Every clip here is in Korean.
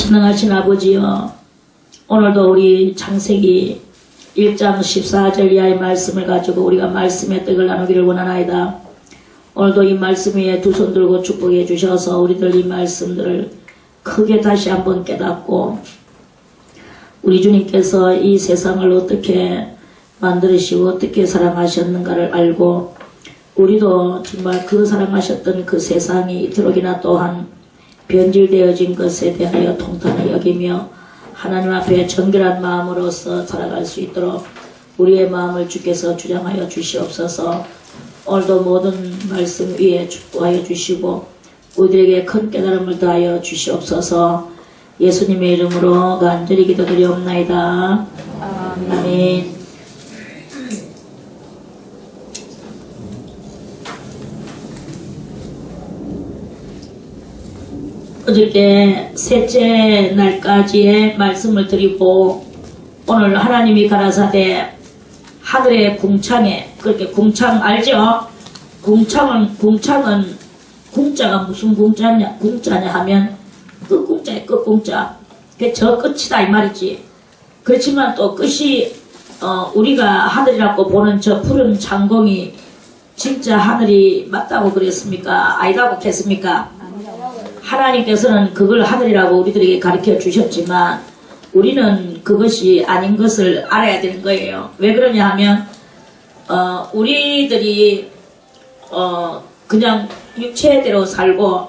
전능하신 아버지여, 오늘도 우리 창세기 1장 14절 이하의 말씀을 가지고 우리가 말씀의 떡을 나누기를 원하나이다. 오늘도 이 말씀 위에 두 손 들고 축복해 주셔서 우리들 이 말씀들을 크게 다시 한번 깨닫고, 우리 주님께서 이 세상을 어떻게 만들으시고 어떻게 사랑하셨는가를 알고, 우리도 정말 그 사랑하셨던 그 세상이 이토록이나 또한 변질되어진 것에 대하여 통탄을 여기며 하나님 앞에 정결한 마음으로서 살아갈 수 있도록 우리의 마음을 주께서 주장하여 주시옵소서. 오늘도 모든 말씀 위에 축복하여 주시고 우리들에게 큰 깨달음을 더하여 주시옵소서. 예수님의 이름으로 간절히 기도드리옵나이다. 아멘. 어저께 셋째 날까지의 말씀을 드리고, 오늘 하나님이 가라사대 하늘의 궁창에, 그렇게 궁창 알죠? 궁창은 궁자가 무슨 궁자냐 하면 끝궁자에 끝궁자, 그게 저 끝이다 이 말이지. 그렇지만 또 끝이 우리가 하늘이라고 보는 저 푸른 창공이 진짜 하늘이 맞다고 그랬습니까? 아니라고 했습니까? 하나님께서는 그걸 하늘이라고 우리들에게 가르쳐 주셨지만 우리는 그것이 아닌 것을 알아야 되는 거예요. 왜 그러냐 하면 우리들이 그냥 육체대로 살고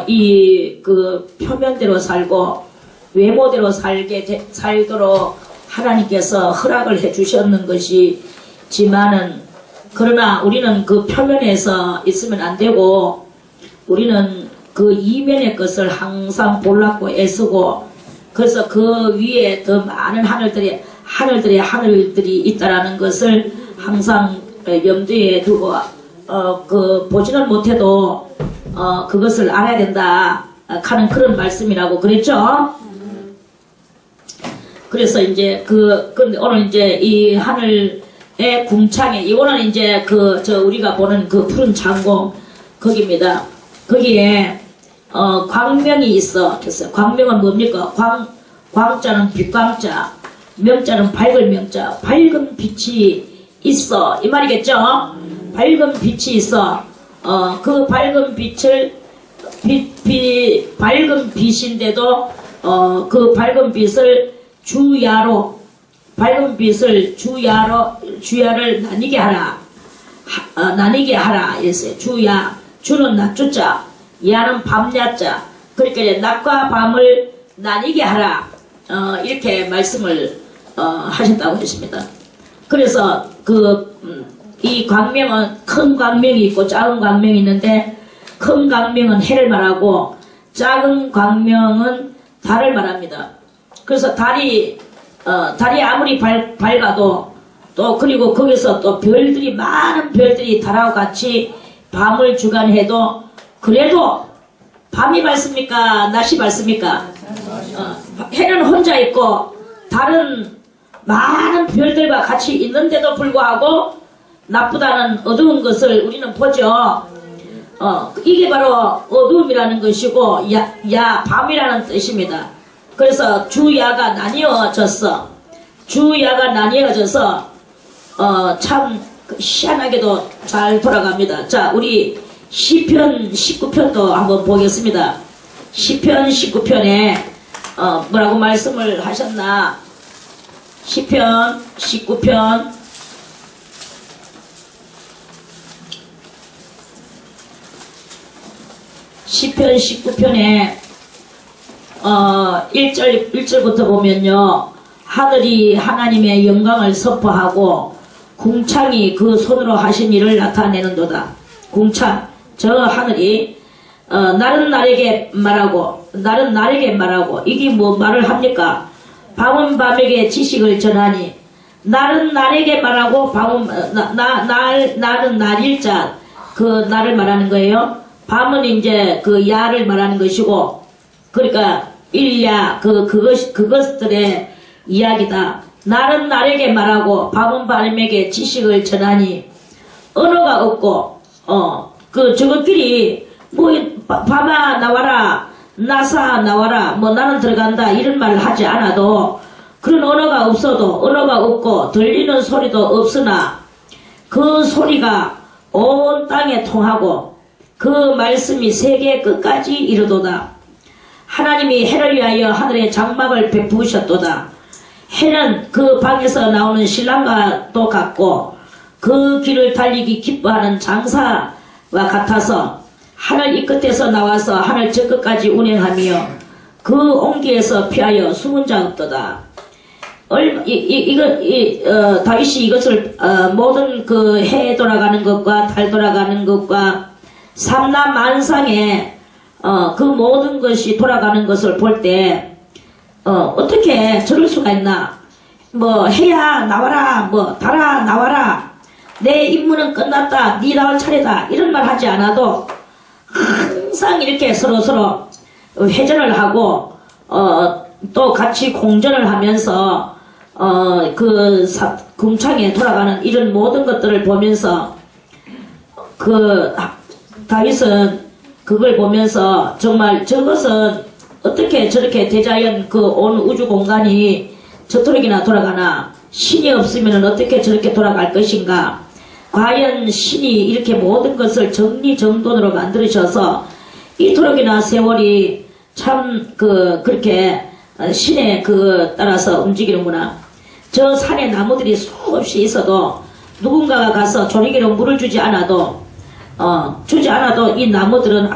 이 그 표면대로 살고 외모대로 살도록 하나님께서 허락을 해 주셨는 것이지만은, 그러나 우리는 그 표면에서 있으면 안 되고 우리는 그 이면의 것을 항상 볼라고 애쓰고, 그래서 그 위에 더 많은 하늘들이 있다라는 것을 항상 염두에 두고 그 보지는 못해도 그것을 알아야 된다 하는 그런 말씀이라고 그랬죠. 그래서 이제 근데 오늘 이제 이 하늘의 궁창에, 이거는 이제 우리가 보는 그 푸른 창공 거기입니다. 거기에 광명이 있어. 그래서 광명은 뭡니까? 광자는 빛광자, 명자는 밝을 명자. 밝은 빛이 있어 이 말이겠죠? 밝은 빛이 있어. 그 밝은 빛을 밝은 빛인데도 그 밝은 빛을 주야를 나뉘게 하라 이랬어요. 주는 낮주자, 야는 밤야자. 그러니까 이제 낮과 밤을 나뉘게 하라, 이렇게 말씀을 하셨다고 했습니다. 그래서 이 광명은 큰 광명이 있고 작은 광명이 있는데, 큰 광명은 해를 말하고 작은 광명은 달을 말합니다. 그래서 달이 아무리 밝아도 또, 그리고 거기서 또 많은 별들이 달하고 같이 밤을 주관해도, 그래도 밤이 밝습니까? 낮이 밝습니까? 해는 혼자 있고 달은 많은 별들과 같이 있는데도 불구하고 나쁘다는 어두운 것을 우리는 보죠. 이게 바로 어두움이라는 것이고 밤이라는 뜻입니다. 그래서 주야가 나뉘어져서 참 희한하게도 잘 돌아갑니다. 자, 우리 시편 19편도 한번 보겠습니다. 시편 19편에 뭐라고 말씀을 하셨나? 시편 19편 19편에 1절부터 보면요, 하늘이 하나님의 영광을 선포하고 궁창이 그 손으로 하신 일을 나타내는도다. 궁창, 저 하늘이 날은 날에게 말하고 이게 뭐 말을 합니까? 밤은 밤에게 지식을 전하니. 날은 날에게 말하고 날은 날일자, 그 날을 말하는 거예요. 밤은 이제 그 야를 말하는 것이고, 그러니까 일야 그것들의 이야기다. 날은 날에게 말하고 밤은 밤에게 지식을 전하니. 언어가 없고 저것끼리 뭐 밤아 나와라, 나사 나와라 뭐 나는 들어간다 이런 말을 하지 않아도 그런 언어가 없어도 언어가 없고 들리는 소리도 없으나 그 소리가 온 땅에 통하고 그 말씀이 세계 끝까지 이르도다. 하나님이 해를 위하여 하늘의 장막을 베푸셨도다. 해는 그 방에서 나오는 신랑과도 같고 그 길을 달리기 기뻐하는 장사와 같아서 하늘 이 끝에서 나와서 하늘 저 끝까지 운행하며 그 온기에서 피하여 숨은 자 없도다. 다윗이 이것을 모든 그 해 돌아가는 것과 달 돌아가는 것과 삼남 만상에 그 모든 것이 돌아가는 것을 볼 때 어떻게 저럴 수가 있나? 뭐 해야 나와라, 뭐 달아 나와라, 내 임무는 끝났다, 네 나올 차례다 이런 말 하지 않아도 항상 이렇게 서로 회전을 하고 또 같이 공전을 하면서 궁창에 돌아가는 이런 모든 것들을 보면서 다윗은 그걸 보면서 정말 저것은 어떻게 저렇게 대자연 그 온 우주 공간이 저토록이나 돌아가나, 신이 없으면 어떻게 저렇게 돌아갈 것인가, 과연 신이 이렇게 모든 것을 정리정돈으로 만들으셔서 이토록이나 세월이 참 그렇게 신에 따라서 움직이는구나. 저 산에 나무들이 수없이 있어도 누군가가 가서 조리개로 물을 주지 않아도 이 나무들은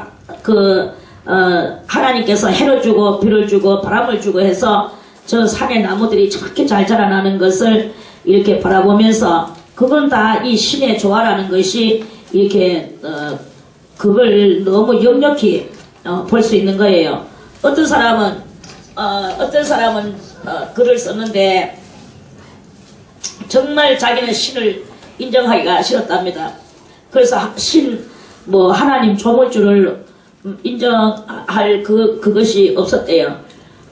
하나님께서 해를 주고 비를 주고 바람을 주고 해서 저 산의 나무들이 저렇게 잘 자라나는 것을 이렇게 바라보면서 그건 다 이 신의 조화라는 것이 이렇게 그걸 너무 역력히 볼 수 있는 거예요. 어떤 사람은 글을 썼는데 정말 자기는 신을 인정하기가 싫었답니다. 그래서 하나님 조물주를 인정할 그것이 없었대요.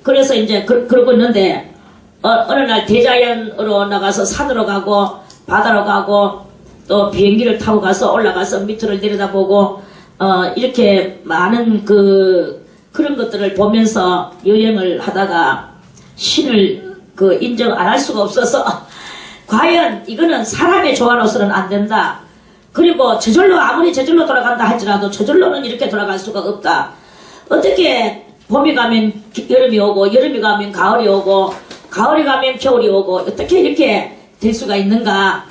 그래서 이제 그러고 있는데 어느 날 대자연으로 나가서 산으로 가고 바다로 가고 또 비행기를 타고 가서 올라가서 밑을 내려다보고 이렇게 많은 그런 것들을 보면서 여행을 하다가 신을 인정 안 할 수가 없어서 과연 이거는 사람의 조화로서는 안 된다. 그리고 아무리 저절로 돌아간다 할지라도 저절로는 이렇게 돌아갈 수가 없다. 어떻게 봄이 가면 여름이 오고 여름이 가면 가을이 오고 가을이 가면 겨울이 오고 어떻게 이렇게 될 수가 있는가.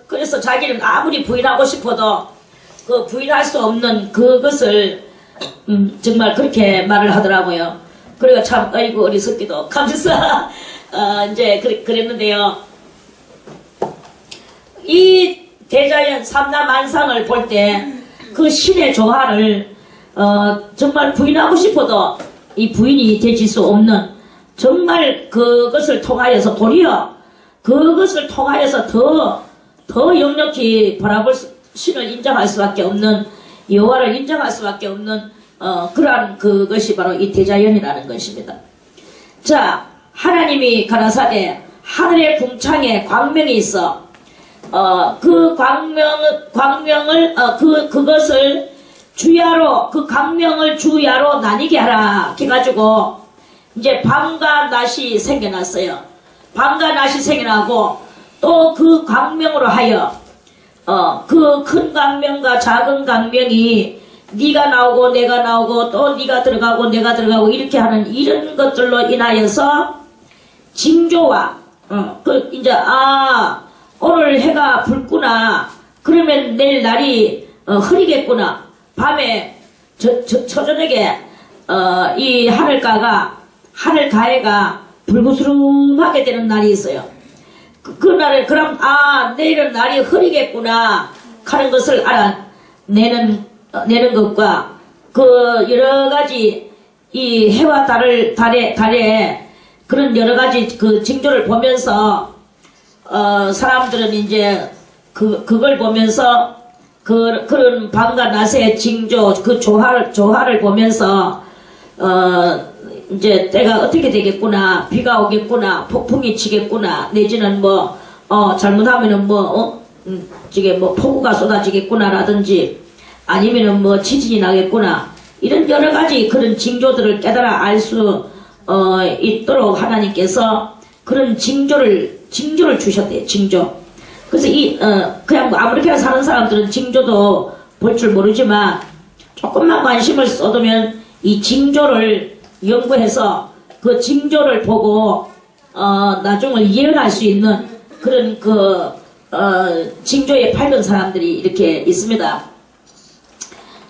그래서 자기는 아무리 부인하고 싶어도 부인할 수 없는 그것을 정말 그렇게 말을 하더라고요. 그래가 참 아이고 어리석기도 하면서 이제 그랬는데요. 이 대자연 삼라만상을 볼 때 그 신의 조화를 정말 부인하고 싶어도 이 부인이 되질 수 없는, 정말 그것을 통하여서 도리어 그것을 통하여서 더 역력히 바라볼 신을 인정할 수밖에 없는, 여호와를 인정할 수밖에 없는 그러한 그것이 바로 이 대자연이라는 것입니다. 자, 하나님이 가라사대 하늘의 궁창에 광명이 있어 그 광명을 그것을 주야로, 그 광명을 주야로 나뉘게 하라 해가지고 이제 밤과 낮이 생겨났어요. 밤과 낮이 생겨나고 또 그 광명으로 하여 그 큰 광명과 작은 광명이 네가 나오고 내가 나오고 또 네가 들어가고 내가 들어가고 이렇게 하는 이런 것들로 인하여서 징조와 이제 오늘 해가 붉구나, 그러면 내일 날이 흐리겠구나, 밤에 저저녁에 이 하늘가해가 불구스름하게 되는 날이 있어요. 그날에 그럼 내일은 날이 흐리겠구나 하는 것을 알아내는 것과 여러가지 이 해와 달에 그런 여러가지 그 징조를 보면서 사람들은 이제 그걸 보면서 그런 밤과 낮의 징조, 그 조화를 보면서 이제 때가 어떻게 되겠구나, 비가 오겠구나, 폭풍이 치겠구나, 내지는 잘못하면은 폭우가 쏟아지겠구나라든지 아니면은 지진이 나겠구나, 이런 여러 가지 그런 징조들을 깨달아 알 수 있도록 하나님께서 그런 징조를 주셨대요. 징조. 그래서 그냥 뭐 아무렇게나 사는 사람들은 징조도 볼 줄 모르지만 조금만 관심을 쏟으면 이 징조를 연구해서 그 징조를 보고 나중을 예언할 수 있는 그런 징조에 밝은 사람들이 이렇게 있습니다.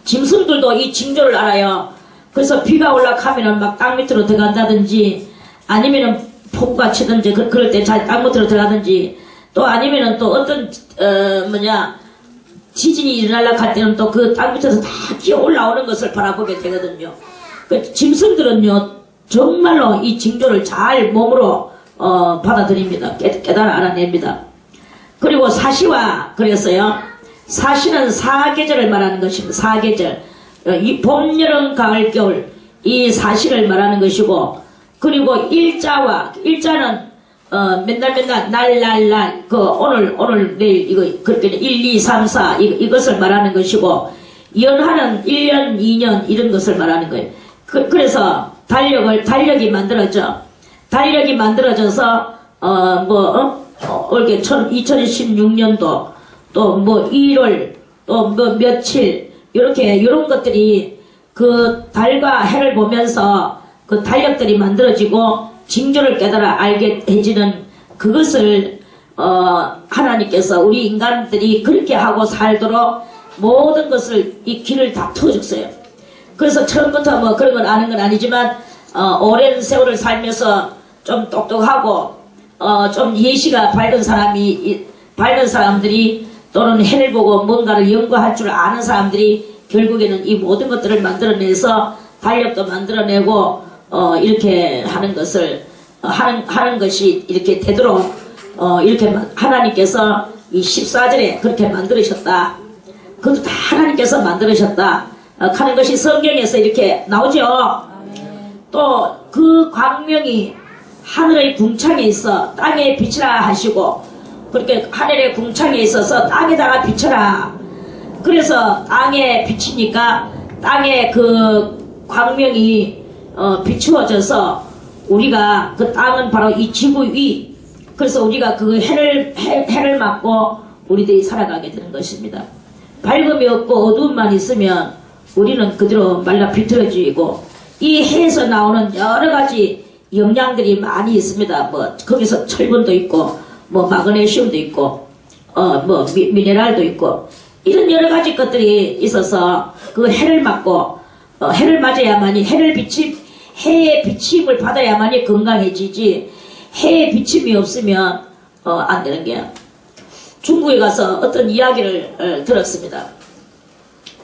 짐승들도 이 징조를 알아요. 그래서 비가 올라가면은 막 땅 밑으로 들어간다든지 아니면은 폭우가 치든지 그럴 때 잘 땅 밑으로 들어가든지 또 아니면은 또 어떤 지진이 일어나려고 할 때는 또 그 땅 밑에서 다 기어 올라오는 것을 바라보게 되거든요. 그 짐승들은요 정말로 이 징조를 잘 몸으로 받아들입니다. 깨달아 알아냅니다. 그리고 사시와 그랬어요. 사시는 사계절을 말하는 것입니다. 사계절. 이 봄, 여름, 가을, 겨울 이 사시를 말하는 것이고 그리고 일자는 맨날 날 오늘 내일 이거 그렇게 1, 2, 3, 4 이것을 말하는 것이고 연하는 1년, 2년 이런 것을 말하는 거예요. 그래서 달력이 만들어져서 올게 2016년도 또 뭐 1월 또 뭐 며칠 이런 것들이 그 달과 해를 보면서 그 달력들이 만들어지고 징조를 깨달아 알게 해지는 그것을 하나님께서 우리 인간들이 그렇게 하고 살도록 모든 것을 이 길을 다 터줬어요. 그래서 처음부터 뭐 그런 건 아는 건 아니지만 오랜 세월을 살면서 좀 똑똑하고 좀 예시가 밝은 사람들이 또는 해를 보고 뭔가를 연구할 줄 아는 사람들이 결국에는 이 모든 것들을 만들어내서 달력도 만들어내고 이렇게 하는 것이 이렇게 되도록 이렇게 하나님께서 이 14절에 그렇게 만들으셨다. 그것도 다 하나님께서 만들으셨다. 하는 것이 성경에서 이렇게 나오죠. 또 그 광명이 하늘의 궁창에 있어 땅에 비치라 하시고 그렇게 하늘의 궁창에 있어서 땅에다가 비쳐라. 그래서 땅에 비치니까 땅에 그 광명이 비추어져서 우리가 그 땅은 바로 이 지구 위. 그래서 우리가 그 해를 맞고 우리들이 살아가게 되는 것입니다. 밝음이 없고 어두움만 있으면 우리는 그대로 말라 비틀어지고 이 해에서 나오는 여러 가지 영양들이 많이 있습니다. 뭐 거기서 철분도 있고 뭐 마그네슘도 있고 뭐 미네랄도 있고 이런 여러 가지 것들이 있어서 그 해를 맞고 해를 맞아야만이 해의 비침을 받아야만이 건강해지지 해의 비침이 없으면 안 되는 게야. 중국에 가서 어떤 이야기를 들었습니다.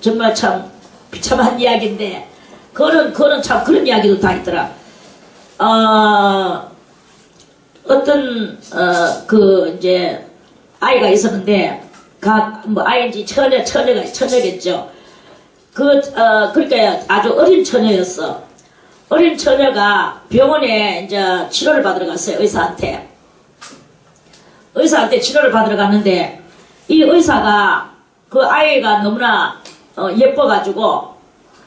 정말 참 비참한 이야기인데 그거는 참 그런 이야기도 다 있더라. 어떤 이제 아이가 있었는데 아이인지 처녀겠죠. 그러니까 아주 어린 처녀였어. 어린 처녀가 병원에 이제 치료를 받으러 갔어요. 의사한테 치료를 받으러 갔는데 이 의사가 그 아이가 너무나 예뻐가지고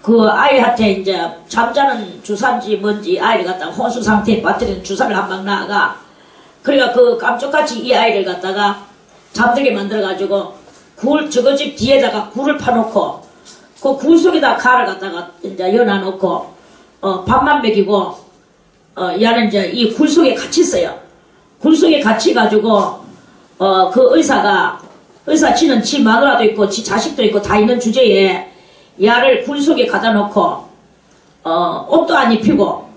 그 아이한테 이제 잠자는 주사인지 뭔지 아이를 갖다가 혼수 상태에 빠뜨리는 주사를 한 방 놔가. 그러니까 그 깜짝같이 이 아이를 갖다가 잠들게 만들어가지고 저거 집 뒤에다가 굴을 파놓고 그 굴 속에다 칼을 갖다가 이제 연어놓고 밥만 먹이고 얘는 이제 이 굴 속에 같이 있어요. 굴 속에 갇히 가지고 그 의사치는 지 마누라도 있고 지 자식도 있고 다 있는 주제에 야를 굴 속에 가다 놓고 옷도 안 입히고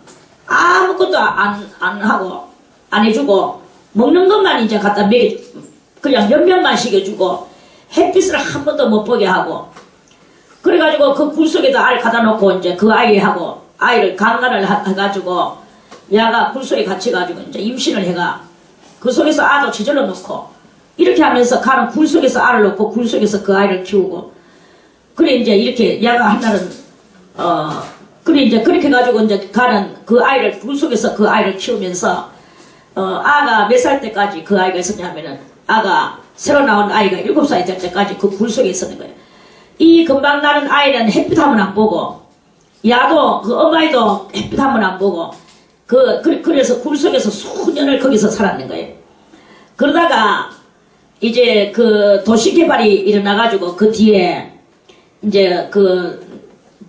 아무것도 안 하고 안 해주고 먹는 것만 이제 갖다 그냥 연면만 시켜주고 햇빛을 한 번도 못 보게 하고 그래가지고 그 굴 속에다 알 가다 놓고 이제 그 아이하고 아이를 강간을 해가지고 야가 굴 속에 갇혀가지고 이제 임신을 해가 그 속에서 아도 지절러 놓고 이렇게 하면서 가는 굴 속에서 알을 놓고 굴 속에서 그 아이를 키우고 그래 이제 이렇게 야가 한날은 그래 이제 그렇게 해가지고 이제 가는 그 아이를 굴 속에서 그 아이를 키우면서 아가 몇 살 때까지 그 아이가 있었냐면은 아가 새로 나온 아이가 7살이 될 때까지 그 굴 속에 있었는 거예요. 이 금방 나는 아이는 햇빛 하면 안 보고 야도 그 어마이도 햇빛 한 번 안 보고 그래서 굴 속에서 수년을 거기서 살았는 거예요. 그러다가 이제 그 도시 개발이 일어나가지고 그 뒤에 이제 그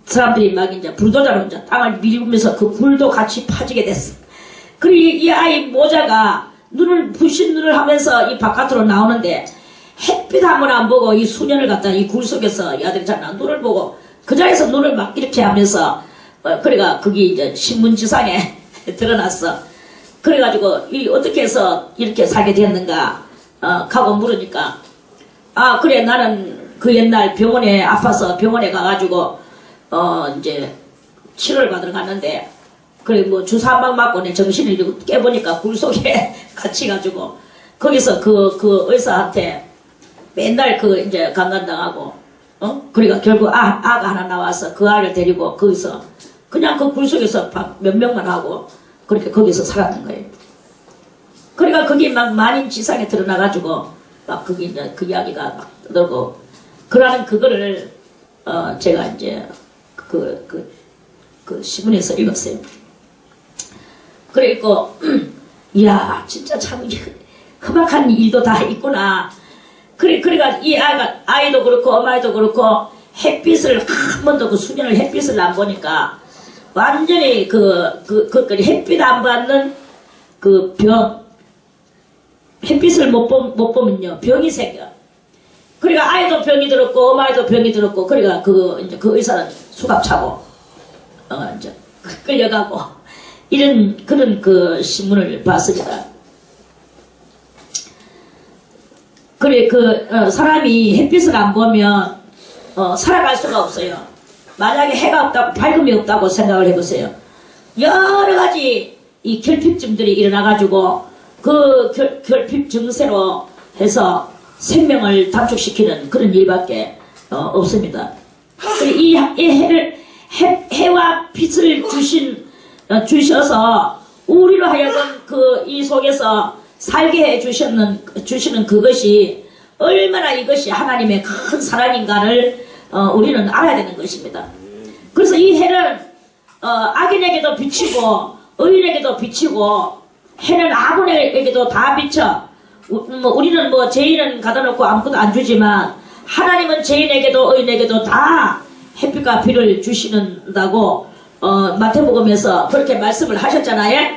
사람들이 막 이제 불도저로 이제 땅을 밀면서 그 굴도 같이 파지게 됐어. 그리고 이 아이 모자가 부신 눈을 하면서 이 바깥으로 나오는데 햇빛 한 번 안 보고 이 수년을 갖다 이 굴 속에서 이 아들이 잖아 눈을 보고 그 자리에서 눈을 막 이렇게 하면서 그래가 그게 이제 신문지상에 드러났어. 그래가지고 이 어떻게 해서 이렇게 살게 됐는가 하고 물으니까 그래 나는 그 옛날 병원에 아파서 병원에 가가지고 이제 치료를 받으러 갔는데 그래 뭐 주사 한 방 맞고 내 정신을 이러고 깨보니까 굴 속에 갇혀가지고 거기서 그 의사한테 맨날 이제 강간당하고 그러니까 결국 아가 하나 나와서 그 아이를 데리고 거기서 그냥 그 굴 속에서 몇 명만 하고 그렇게 거기서 살았는 거예요. 그러니까 거기 막 만인지상에 드러나가지고 막 그게 이제 그 이야기가 막 떠들고 그러는 그거를 제가 이제 그 신문에서 읽었어요. 그리고 이야 진짜 참 험악한 일도 다 있구나. 그러니까 이 아이도 그렇고 어머니도 그렇고 햇빛을 한 번도 그 수년을 햇빛을 안 보니까 완전히 햇빛 안 받는 그 햇빛을 못 보면요 병이 생겨. 그러니까 아이도 병이 들었고 어머니도 병이 들었고 그러니까 이제 그 의사는 수갑 차고 이제 끌려가고 이런 그런 그 신문을 봤습니다. 그래 사람이 햇빛을 안 보면 살아갈 수가 없어요. 만약에 해가 없다고 밝음이 없다고 생각을 해보세요. 여러 가지 이 결핍증들이 일어나가지고 그 결핍 증세로 해서 생명을 단축시키는 그런 일밖에 없습니다. 이 해와 빛을 주셔서 우리로 하여금 이 속에서 살게 해 주시는 그것이 얼마나 이것이 하나님의 큰 사랑인가를 우리는 알아야 되는 것입니다. 그래서 이 해는 악인에게도 비치고 의인에게도 비치고 해는 아군에게도 다 비쳐. 우리는 뭐 죄인은 가둬놓고 아무것도 안 주지만 하나님은 죄인에게도 의인에게도 다 햇빛과 비를 주시는다고 마태복음에서 그렇게 말씀을 하셨잖아요.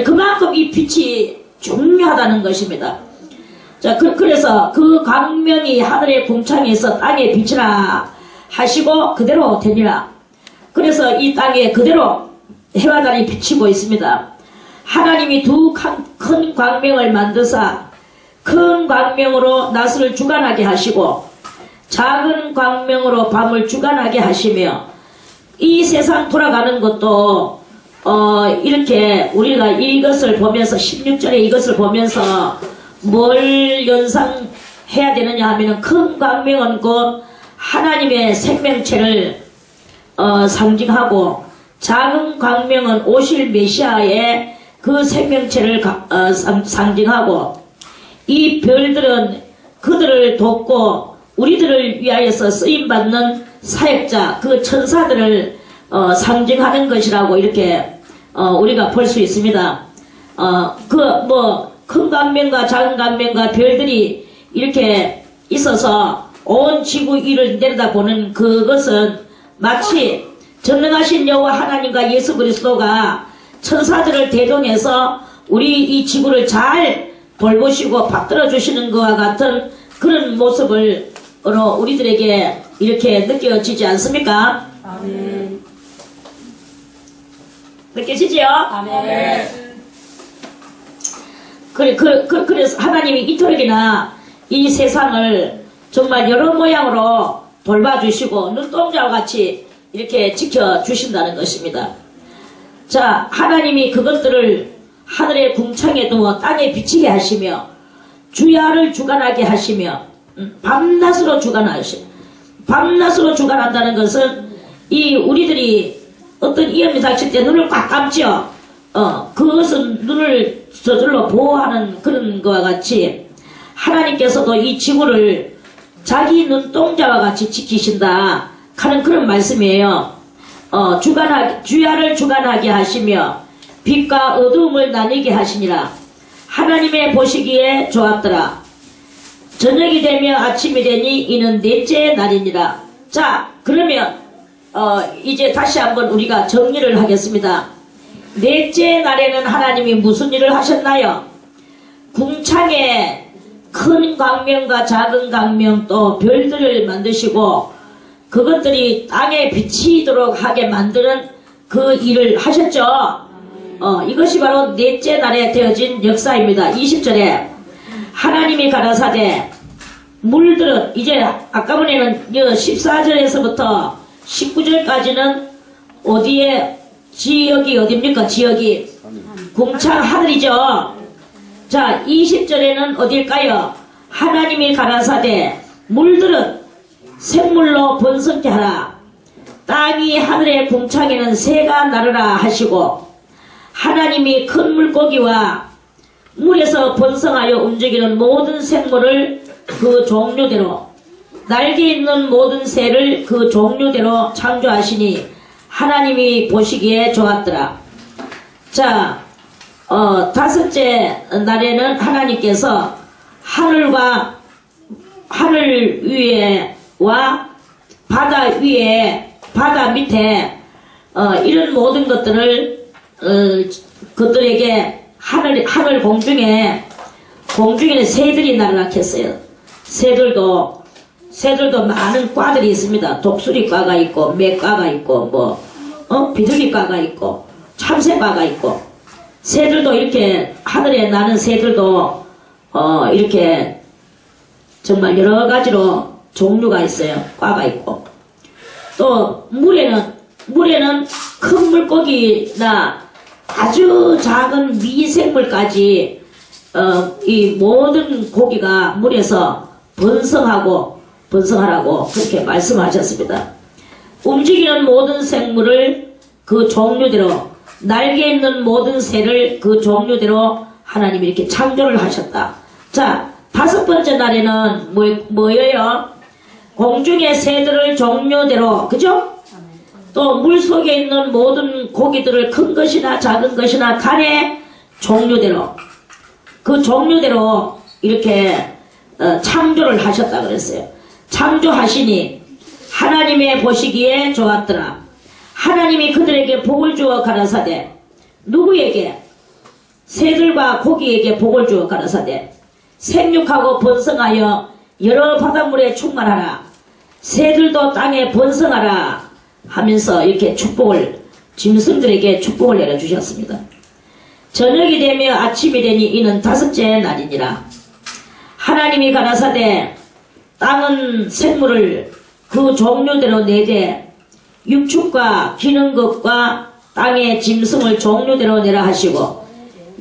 그만큼 이 빛이 중요하다는 것입니다. 자, 그래서 그 광명이 하늘의 궁창에서 땅에 비치라 하시고 그대로 되니라. 그래서 이 땅에 그대로 해와 달이 비치고 있습니다. 하나님이 두 큰 광명을 만드사 큰 광명으로 낮을 주관하게 하시고 작은 광명으로 밤을 주관하게 하시며 이 세상 돌아가는 것도 이렇게 우리가 이것을 보면서 16절에 이것을 보면서 뭘 연상해야 되느냐 하면은 큰 광명은 곧 하나님의 생명체를 상징하고 작은 광명은 오실 메시아의 그 생명체를 상징하고 이 별들은 그들을 돕고 우리들을 위하여서 쓰임받는 사역자 그 천사들을 상징하는 것이라고 이렇게 우리가 볼 수 있습니다. 큰 광명과 작은 광명과 별들이 이렇게 있어서 온 지구 위를 내려다보는 그것은 마치 전능하신 여호와 하나님과 예수 그리스도가 천사들을 대동해서 우리 이 지구를 잘 돌보시고 받들어 주시는 것과 같은 그런 모습을 우리들에게 이렇게 느껴지지 않습니까? 아멘. 느껴지지요? 아멘. 그래서 하나님이 이토록이나 이 세상을 정말 여러 모양으로 돌봐주시고 눈동자와 같이 이렇게 지켜주신다는 것입니다. 자, 하나님이 그것들을 하늘의 궁창에 두어 땅에 비치게 하시며 주야를 주관하게 하시며 밤낮으로 주관한다는 것은 이 우리들이 어떤 위험이 닥칠 때 눈을 꽉 감죠. 그것은 눈을 저절로 보호하는 그런 것과 같이 하나님께서도 이 지구를 자기 눈동자와 같이 지키신다 하는 그런 말씀이에요. 주야를 주관하게 하시며 빛과 어두움을 나뉘게 하시니라. 하나님의 보시기에 좋았더라. 저녁이 되며 아침이 되니 이는 넷째 날이니라. 자, 그러면 이제 다시 한번 우리가 정리를 하겠습니다. 넷째 날에는 하나님이 무슨 일을 하셨나요? 궁창에 큰 광명과 작은 광명 또 별들을 만드시고 그것들이 땅에 비치도록 하게 만드는 그 일을 하셨죠. 이것이 바로 넷째 날에 되어진 역사입니다. 20절에 하나님이 가라사대 물들은 이제 아까번에는 14절에서부터 19절까지는 어디에 지역이 어딥니까? 지역이 궁창 하늘이죠. 자, 20절에는 어딜까요? 하나님이 가라사대 물들은 생물로 번성케 하라. 땅이 하늘의 궁창에는 새가 나르라 하시고 하나님이 큰 물고기와 물에서 번성하여 움직이는 모든 생물을 그 종류대로 날개 있는 모든 새를 그 종류대로 창조하시니 하나님이 보시기에 좋았더라. 자, 다섯째 날에는 하나님께서 하늘 위에와 바다 위에 바다 밑에 이런 모든 것들을 그들에게 하늘 공중에 새들이 날아갔어요. 새들도 많은 과들이 있습니다. 독수리과가 있고 매과가 있고 비둘기과가 있고 참새과가 있고 새들도 이렇게 하늘에 나는 새들도 이렇게 정말 여러 가지로 종류가 있어요. 과가 있고 또 물에는 큰 물고기나 아주 작은 미생물까지 이 모든 고기가 물에서 번성하라고 그렇게 말씀하셨습니다. 움직이는 모든 생물을 그 종류대로 날개 있는 모든 새를 그 종류대로 하나님이 이렇게 창조를 하셨다. 자, 다섯 번째 날에는 뭐예요? 공중의 새들을 종류대로, 그죠? 또 물속에 있는 모든 고기들을 큰 것이나 작은 것이나 간의 종류대로 그 종류대로 이렇게 창조를 하셨다 그랬어요. 창조하시니 하나님의 보시기에 좋았더라. 하나님이 그들에게 복을 주어 가라사대 누구에게? 새들과 고기에게 복을 주어 가라사대 생육하고 번성하여 여러 바닷물에 충만하라. 새들도 땅에 번성하라 하면서 이렇게 짐승들에게 축복을 내려주셨습니다. 저녁이 되며 아침이 되니 이는 다섯째 날이니라. 하나님이 가라사대 땅은 생물을 그 종류대로 내되 육축과 기는 것과 땅의 짐승을 종류대로 내라 하시고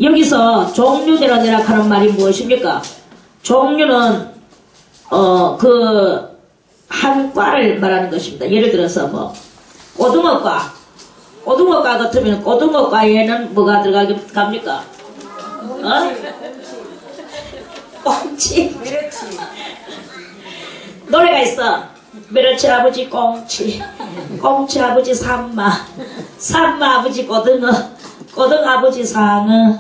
여기서 종류대로 내라 하는 말이 무엇입니까? 종류는 그 한 과를 말하는 것입니다. 예를 들어서 고등어과 같으면 고등어과에는 뭐가 들어갑니까? 꽁치. 노래가 있어. 메르치 아버지 꽁치 아버지 산마 아버지 고등어 아버지 상어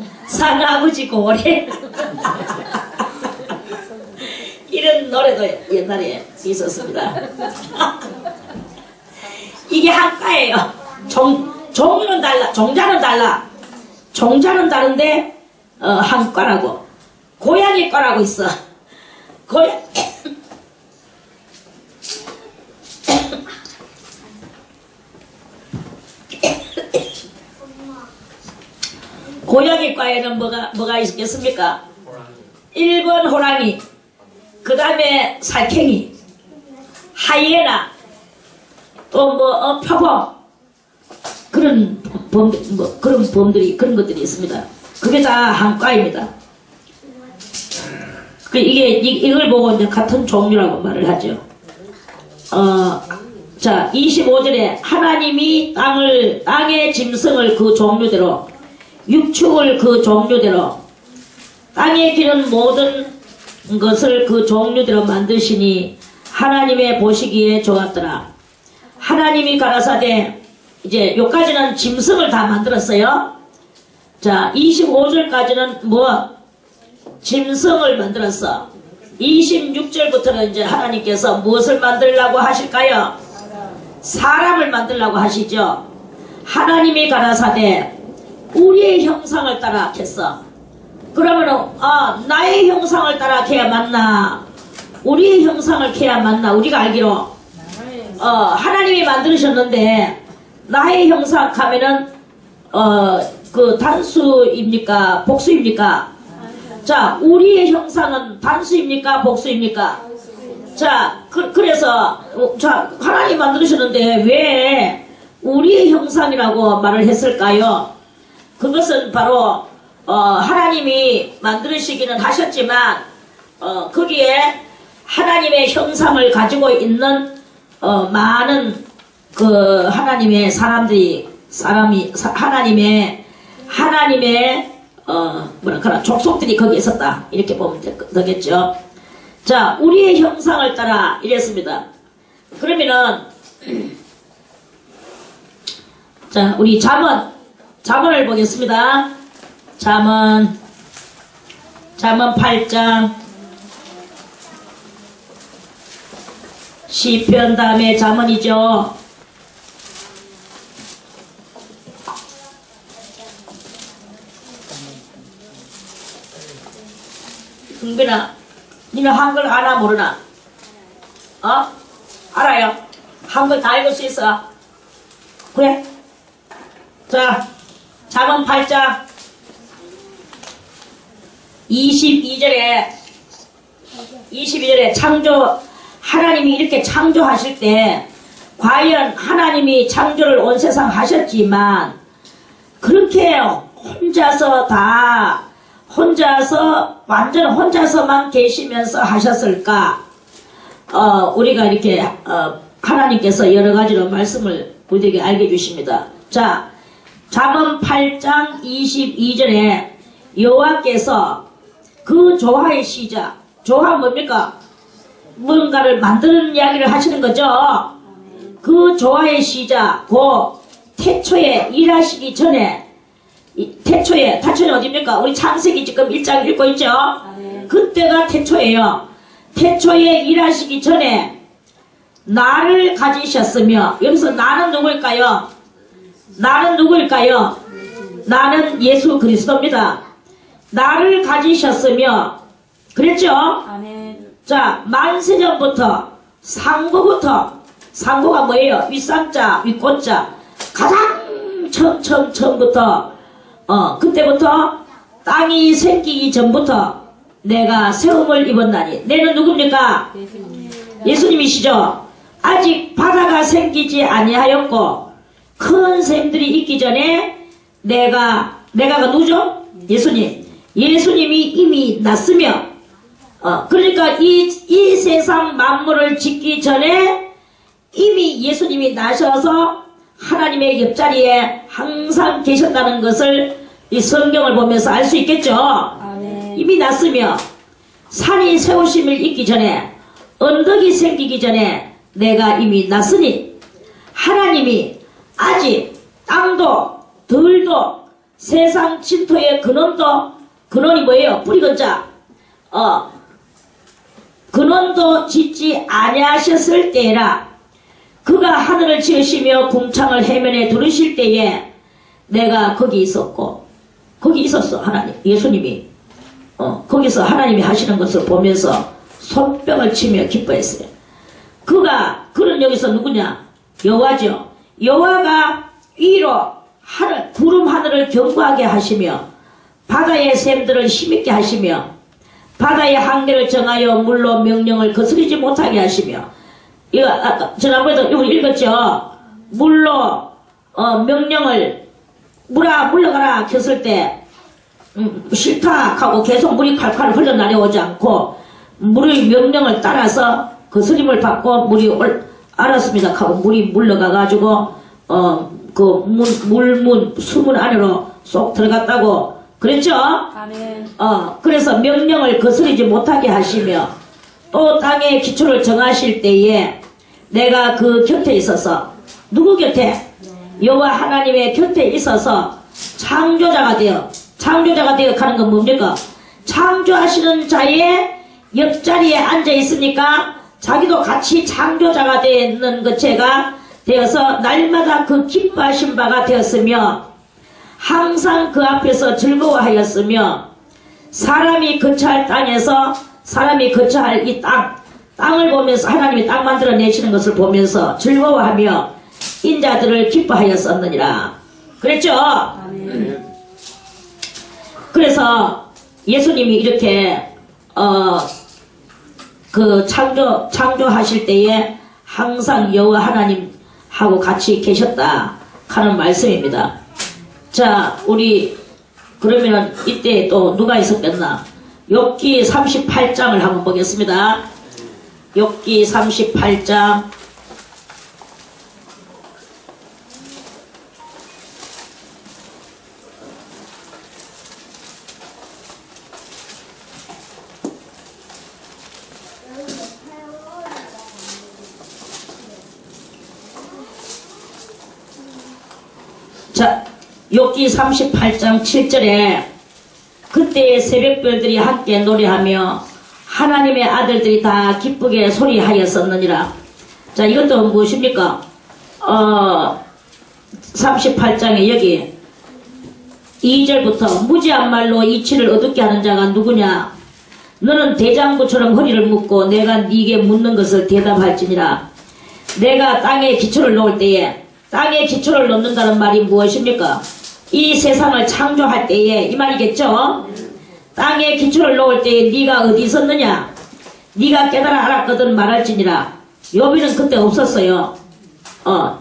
아버지 고래. 이런 노래도 옛날에 있었습니다. 이게 한과예요. 종류는 달라. 종자는 다른데 한과라고. 고양이과라고 있어. 고양이과에는 뭐가 있겠습니까? 1번 호랑이, 그 다음에 살쾡이, 하이에나, 또 표범, 그런 것들이 있습니다. 그게 다 한과입니다. 이걸 보고 이제 같은 종류라고 말을 하죠. 자, 25절에 하나님이 땅의 짐승을 그 종류대로, 육축을 그 종류대로, 땅에 기는 모든 것을 그 종류대로 만드시니 하나님의 보시기에 좋았더라. 하나님이 가라사대 이제 요까지는 짐승을 다 만들었어요. 자, 25절까지는 뭐? 짐승을 만들었어. 26절부터는 이제 하나님께서 무엇을 만들려고 하실까요? 사람을 만들려고 하시죠. 하나님이 가라사대 우리의 형상을 따라 했어. 그러면은 나의 형상을 따라 해야 맞나? 우리의 형상을 해야 맞나? 우리가 알기로 하나님이 만드셨는데 나의 형상 하면은 그 단수입니까? 복수입니까? 자, 우리의 형상은 단수입니까? 복수입니까? 자, 그래서 자, 하나님 만드셨는데 왜 우리의 형상이라고 말을 했을까요? 그것은 바로 하나님이 만드시기는 하셨지만 거기에 하나님의 형상을 가지고 있는 많은 그 하나님의 하나님의 뭐랄까 족속들이 거기에 있었다 이렇게 보면 되겠죠. 자, 우리의 형상을 따라 이랬습니다. 그러면은 자, 우리 잠언을 보겠습니다. 잠언 8장 시편 다음에 잠언이죠. 흥빈아, 니는 한글 아나 모르나? 알아요? 한글 다 읽을 수 있어? 그래? 자, 잠언 8장 22절에 하나님이 이렇게 창조하실 때 과연 하나님이 창조를 온 세상 하셨지만 그렇게 완전 혼자서만 계시면서 하셨을까? 우리가 이렇게 하나님께서 여러 가지로 말씀을 우리에게 알게 해주십니다. 자, 잠언 8장 22절에 여호와께서 그 조화의 시작, 조화 뭡니까? 뭔가를 만드는 이야기를 하시는 거죠. 그 조화의 시작, 태초에 일하시기 전에 태초에 어디입니까? 우리 창세기 지금 1장 읽고 있죠? 그때가 태초예요. 태초에 일하시기 전에 나를 가지셨으며, 여기서 나는 누구일까요? 나는 예수 그리스도입니다. 나를 가지셨으며 그랬죠? 자, 만세전부터 상고가 뭐예요? 윗상자 윗꽃자 가장 처음부터 그때부터 땅이 생기기 전부터 내가 세움을 입었나니. 내는 누굽니까? 예수님이시죠. 아직 바다가 생기지 아니하였고 큰 샘들이 있기 전에 내가 누구죠? 예수님이 이미 났으며 그러니까 이 세상 만물을 짓기 전에 이미 예수님이 나셔서 하나님의 옆자리에 항상 계셨다는 것을 이 성경을 보면서 알 수 있겠죠. 이미 났으며 산이 세우심을 있기 전에 언덕이 생기기 전에 내가 이미 났으니 하나님이 아직 땅도 들도 세상 진토의 근원이 뭐예요? 뿌리건자 근원도 짓지 아니하셨을 때라. 그가 하늘을 지으시며 궁창을 해면에 두르실 때에 내가 거기 있었고, 거기 있었어. 하나님, 예수님이 거기서 하나님이 하시는 것을 보면서 손뼉을 치며 기뻐했어요. 그는 여기서 누구냐? 여호와죠. 여호와가 위로 구름 하늘을 견고하게 하시며 바다의 샘들을 힘있게 하시며 바다의 한계를 정하여 물로 명령을 거스르지 못하게 하시며, 이거 아까 지난번에도 이거 읽었죠. 물로 명령을 물러가라 켰을 때 싫다 하고 계속 물이 칼칼 흘러내려오지 않고 물의 명령을 따라서 거스림을 받고 물이 알았습니다 하고 물이 물러가 가지고 수문 안으로 쏙 들어갔다고 그랬죠? 아멘. 그래서 명령을 거스르지 못하게 하시며 또 땅의 기초를 정하실 때에 내가 그 곁에 있어서, 누구 곁에? 여호와 하나님의 곁에 있어서 창조자가 되어 가는 건 뭡니까? 창조하시는 자의 옆자리에 앉아 있으니까 자기도 같이 창조자가 되는 것체가 되어서 날마다 그 기뻐하신 바가 되었으며 항상 그 앞에서 즐거워하였으며 사람이 거처할 땅에서 사람이 거처할 이 땅을 보면서 하나님이 땅 만들어내시는 것을 보면서 즐거워하며 인자들을 기뻐하였었느니라. 그랬죠? 그래서 예수님이 이렇게 그 창조하실 때에 항상 여호와 하나님하고 같이 계셨다 하는 말씀입니다. 자, 우리 그러면 이때 또 누가 있었겠나? 욥기 38장을 한번 보겠습니다. 욥기 38장 자, 욥기 38장 7절에 그때의 새벽별들이 함께 노래하며 하나님의 아들들이 다 기쁘게 소리하였었느니라. 자, 이것도 무엇입니까? 38장에 여기 2절부터 무지한 말로 이치를 어둡게 하는 자가 누구냐? 너는 대장부처럼 허리를 묶고 내가 네게 묻는 것을 대답할지니라. 내가 땅에 기초를 놓을 때에, 땅에 기초를 놓는다는 말이 무엇입니까? 이 세상을 창조할 때에 이 말이겠죠? 땅에 기초를 놓을 때에 네가 어디 있었느냐? 네가 깨달아 알았거든 말할지니라. 욥이는 그때 없었어요.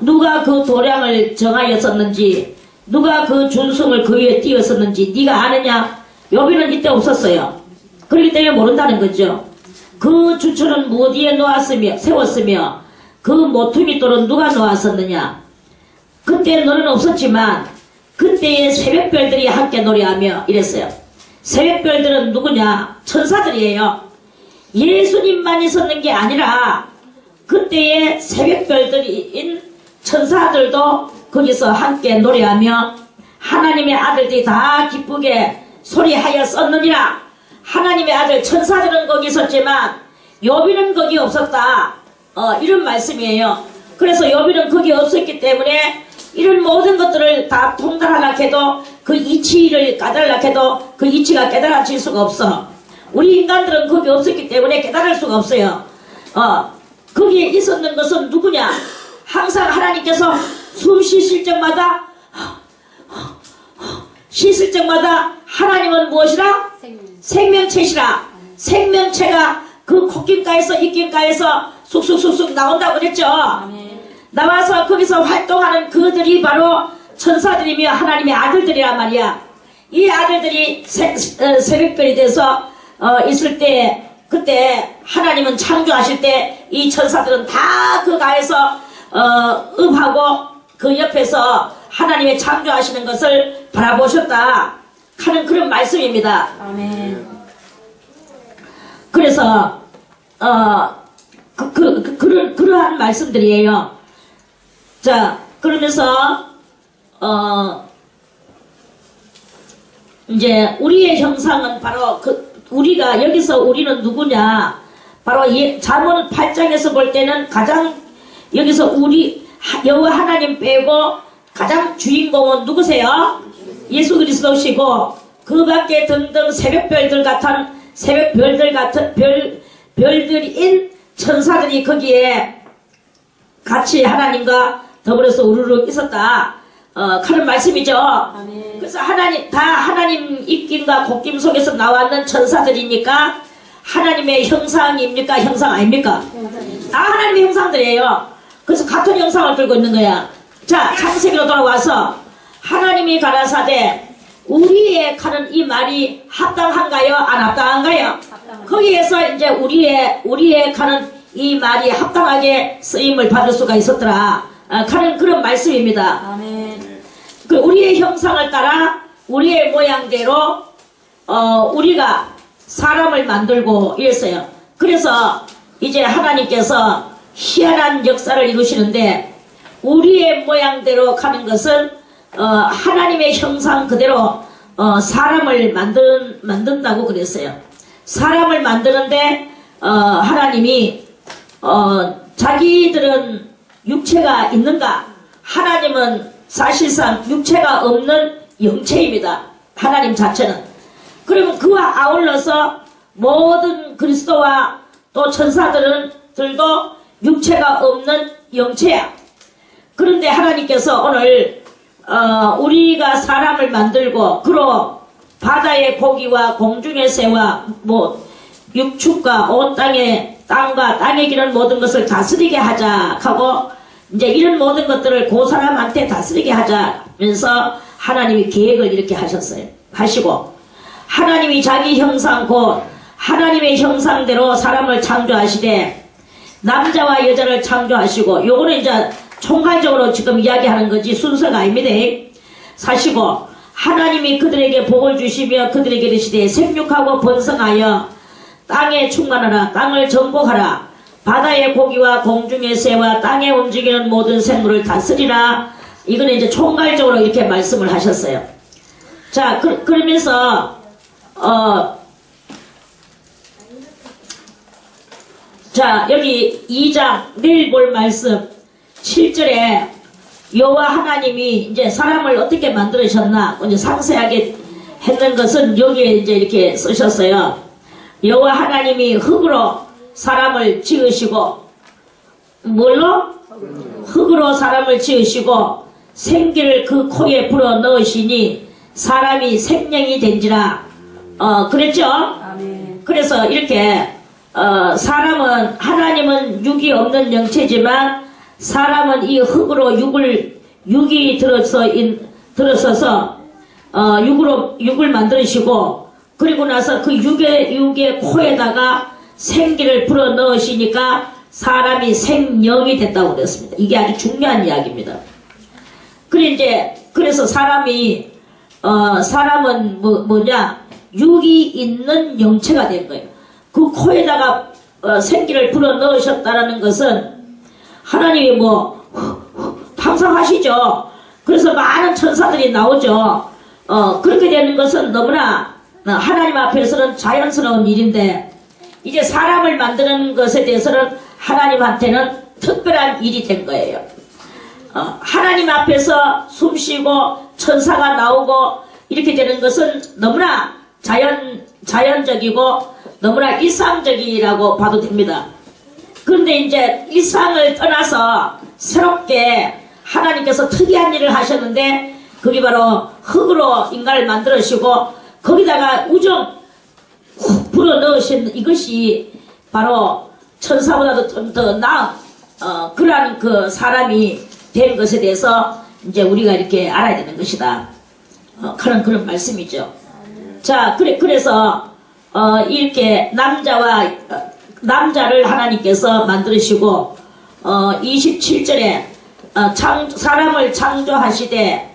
누가 그 도량을 정하였었는지, 누가 그 준성을 그 위에 띄웠었는지 네가 아느냐? 욥이는 이때 없었어요. 그렇기 때문에 모른다는 거죠. 그 주처는 무엇에 세웠으며 그 모퉁이 돌은 누가 놓았었느냐? 그때 너는 없었지만 그때의 새벽별들이 함께 노래하며 이랬어요. 새벽별들은 누구냐? 천사들이에요. 예수님만 있었는 게 아니라 그때의 새벽별들인 천사들도 거기서 함께 노래하며 하나님의 아들들이 다 기쁘게 소리하였었느니라. 하나님의 아들 천사들은 거기 있었지만 욥이는 거기 없었다. 이런 말씀이에요. 그래서 욥이는 거기 없었기 때문에 이런 모든 것들을 다 통달하려고 해도 그 이치를 깨달으려고 해도 그 이치가 깨달아질 수가 없어. 우리 인간들은 거기 없었기 때문에 깨달을 수가 없어요. 거기에 있었는 것은 누구냐? 항상 하나님께서 숨 쉬실 적마다 하나님은 무엇이라? 생명체시라. 생명체가 그 콧김가에서 입김가에서 쑥쑥쑥쑥 나온다고 그랬죠. 나와서 거기서 활동하는 그들이 바로 천사들이며 하나님의 아들들이란 말이야. 이 아들들이 새벽별이 돼서 있을 때, 그때 하나님은 창조하실 때 이 천사들은 다 그 가에서 음하고 그 옆에서 하나님의 창조하시는 것을 바라보셨다 하는 그런 말씀입니다. 아멘. 그래서 그러한 말씀들이에요. 자, 그러면서 이제 우리의 형상은 바로 우리가 여기서 우리는 누구냐? 바로 잠언 8장에서 볼 때는 가장 여기서 우리 여호와 하나님 빼고 가장 주인공은 누구세요? 예수 그리스도시고 그 밖에 등등 새벽별들 같은 별들인 천사들이 거기에 같이 하나님과 더불어서 우르르 있었다. 그런 말씀이죠. 아멘. 그래서 하나님 입김과 콧김 속에서 나왔는 천사들이니까 하나님의 형상입니까? 형상 아닙니까? 다 하나님의 형상들이에요. 그래서 같은 형상을 들고 있는 거야. 자, 창세기로 돌아와서 하나님이 가라사대 우리의 가는 이 말이 합당한가요? 안 합당한가요? 거기에서 이제 우리의 가는 이 말이 합당하게 쓰임을 받을 수가 있었더라. 하는 그런 말씀입니다. 아멘. 그 우리의 형상을 따라 우리의 모양대로 우리가 사람을 만들고 이랬어요. 그래서 이제 하나님께서 희한한 역사를 이루시는데 우리의 모양대로 가는 것은 하나님의 형상 그대로 사람을 만든다고 그랬어요. 사람을 만드는데 하나님이 자기들은 육체가 있는가? 하나님은 사실상 육체가 없는 영체입니다. 하나님 자체는. 그러면 그와 아울러서 모든 그리스도와 또 천사들도 육체가 없는 영체야. 그런데 하나님께서 오늘 우리가 사람을 만들고 그로 바다의 고기와 공중의 새와 육축과 온 땅과 땅에 기는 모든 것을 다스리게 하자 하고 이제 이런 모든 것들을 그 사람한테 다스리게 하자면서 하나님이 계획을 이렇게 하시고 하나님이 자기 형상 곧 하나님의 형상대로 사람을 창조하시되 남자와 여자를 창조하시고 요거는 이제 총괄적으로 지금 이야기하는 거지 순서가 아닙니다. 사시고 하나님이 그들에게 복을 주시며 그들에게 이르시되 생육하고 번성하여 땅에 충만하라 땅을 정복하라 바다의 고기와 공중의 새와 땅에 움직이는 모든 생물을 다스리라. 이거는 이제 총괄적으로 이렇게 말씀을 하셨어요. 자 그러면서 자 여기 2장 내일 볼 말씀 7절에 여호와 하나님이 이제 사람을 어떻게 만들으셨나 이제 상세하게 했는 것은 여기에 이제 이렇게 쓰셨어요. 여호와 하나님이 흙으로 사람을 지으시고 뭘로? 흙으로 사람을 지으시고 생기를 그 코에 불어 넣으시니 사람이 생명이 된지라. 그랬죠? 아멘. 그래서 이렇게 사람은 하나님은 육이 없는 영체지만 사람은 이 흙으로 육이 들어서서 육을 만드시고 그리고 나서 그 육의 코에다가 생기를 불어 넣으시니까 사람이 생명이 됐다고 그랬습니다. 이게 아주 중요한 이야기입니다. 그래서 사람은 뭐냐? 육이 있는 영체가 된 거예요. 그 코에다가 생기를 불어 넣으셨다는 것은 하나님이 항상 하시죠. 그래서 많은 천사들이 나오죠. 그렇게 되는 것은 너무나 하나님 앞에서는 자연스러운 일인데 이제 사람을 만드는 것에 대해서는 하나님한테는 특별한 일이 된 거예요. 하나님 앞에서 숨쉬고 천사가 나오고 이렇게 되는 것은 너무나 자연적이고 너무나 일상적이라고 봐도 됩니다. 그런데 이제 일상을 떠나서 새롭게 하나님께서 특이한 일을 하셨는데 그게 바로 흙으로 인간을 만들으시고 거기다가 우정 불어 넣으신 이것이 바로 천사보다도 좀 더 나은 그러한 그 사람이 된 것에 대해서 이제 우리가 이렇게 알아야 되는 것이다. 그런 말씀이죠. 자, 그래서 이렇게 남자를 하나님께서 만드시고 27절에 사람을 창조하시되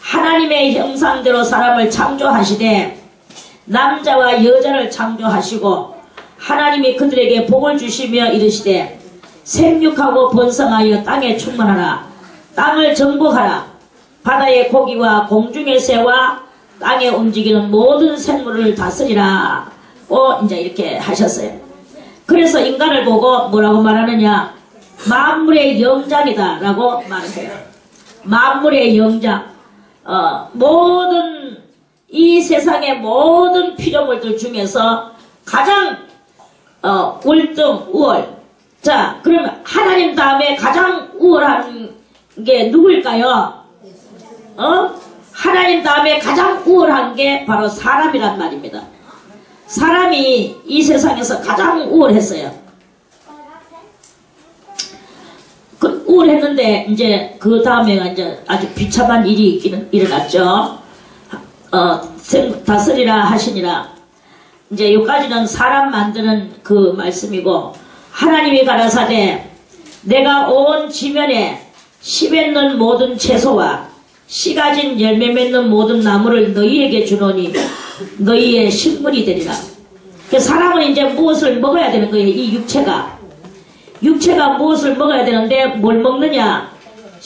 하나님의 형상대로 사람을 창조하시되 남자와 여자를 창조하시고 하나님이 그들에게 복을 주시며 이르시되 생육하고 번성하여 땅에 충만하라 땅을 정복하라 바다의 고기와 공중의 새와 땅에 움직이는 모든 생물을 다스리라 이제 이렇게 하셨어요. 그래서 인간을 보고 뭐라고 말하느냐? 만물의 영장이다 라고 말해요. 만물의 영장. 모든 이 세상의 모든 피조물들 중에서 가장 월등 우월. 자, 그러면 하나님 다음에 가장 우월한 게 누구일까요? 하나님 다음에 가장 우월한 게 바로 사람이란 말입니다. 사람이 이 세상에서 가장 우월했어요. 우월했는데 이제 그 다음에 이제 아주 비참한 일이 일어났죠. 다스리라 하시니라. 이제 여기까지는 사람 만드는 그 말씀이고 하나님이 가라사대 내가 온 지면에 씨 맺는 모든 채소와 씨 가진 열매 맺는 모든 나무를 너희에게 주노니 너희의 식물이 되리라. 사람은 이제 무엇을 먹어야 되는 거예요. 이 육체가 무엇을 먹어야 되는데 뭘 먹느냐?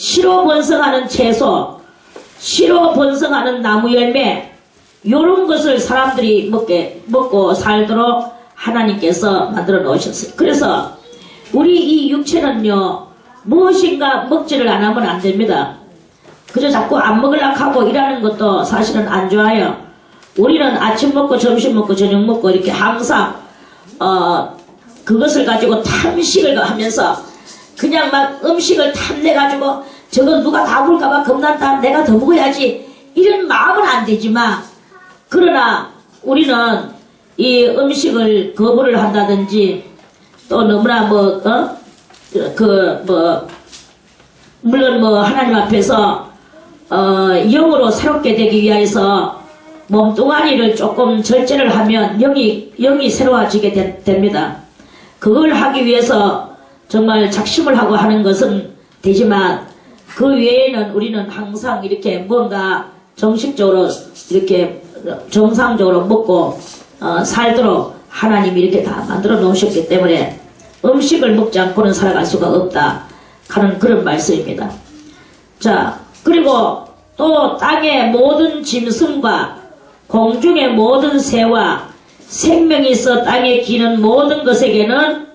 시로 번성하는 채소, 시로 번성하는 나무 열매, 요런 것을 사람들이 먹고 살도록 하나님께서 만들어 놓으셨어요. 그래서 우리 이 육체는요, 무엇인가 먹지를 안 하면 안 됩니다. 그저 자꾸 안 먹으려고 하고 일하는 것도 사실은 안 좋아요. 우리는 아침 먹고 점심 먹고 저녁 먹고 이렇게 항상 그것을 가지고 탐식을 하면서 그냥 막 음식을 탐내가지고 저거 누가 다 먹을까봐 겁난다, 내가 더 먹어야지, 이런 마음은 안 되지만, 그러나 우리는 이 음식을 거부를 한다든지 또 너무나 물론 하나님 앞에서 영으로 새롭게 되기 위해서 몸뚱아리를 조금 절제를 하면 영이 새로워지게 됩니다. 그걸 하기 위해서 정말 작심을 하고 하는 것은 되지만 그 외에는 우리는 항상 이렇게 뭔가 정식적으로 이렇게 정상적으로 먹고 살도록 하나님이 이렇게 다 만들어 놓으셨기 때문에 음식을 먹지 않고는 살아갈 수가 없다 하는 그런 말씀입니다. 자, 그리고 또 땅의 모든 짐승과 공중의 모든 새와 생명이 있어 땅에 기는 모든 것에게는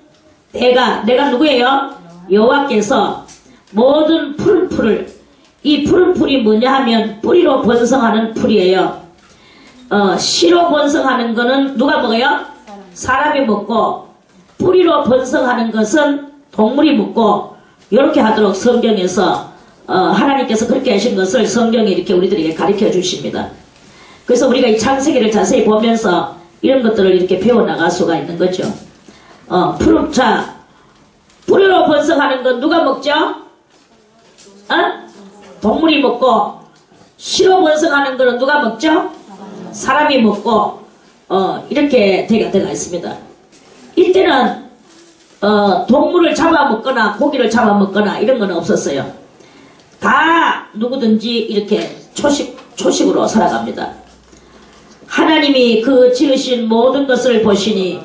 내가 누구예요? 여호와께서 모든 푸른 풀을, 이 푸른 풀이 뭐냐 하면 뿌리로 번성하는 풀이에요. 씨로 번성하는 거는 누가 먹어요? 사람이 먹고, 뿌리로 번성하는 것은 동물이 먹고, 이렇게 하도록 성경에서 하나님께서 그렇게 하신 것을 성경에 이렇게 우리들에게 가르쳐 주십니다. 그래서 우리가 이 창세기를 자세히 보면서 이런 것들을 이렇게 배워나갈 수가 있는 거죠. 뿌리로 번성하는 건 누가 먹죠? 동물이 먹고, 씨로 번성하는 거는 누가 먹죠? 사람이 먹고, 이렇게 되가 있습니다. 이때는 동물을 잡아먹거나 고기를 잡아먹거나 이런 건 없었어요. 다 누구든지 이렇게 초식으로 살아갑니다. 하나님이 그 지으신 모든 것을 보시니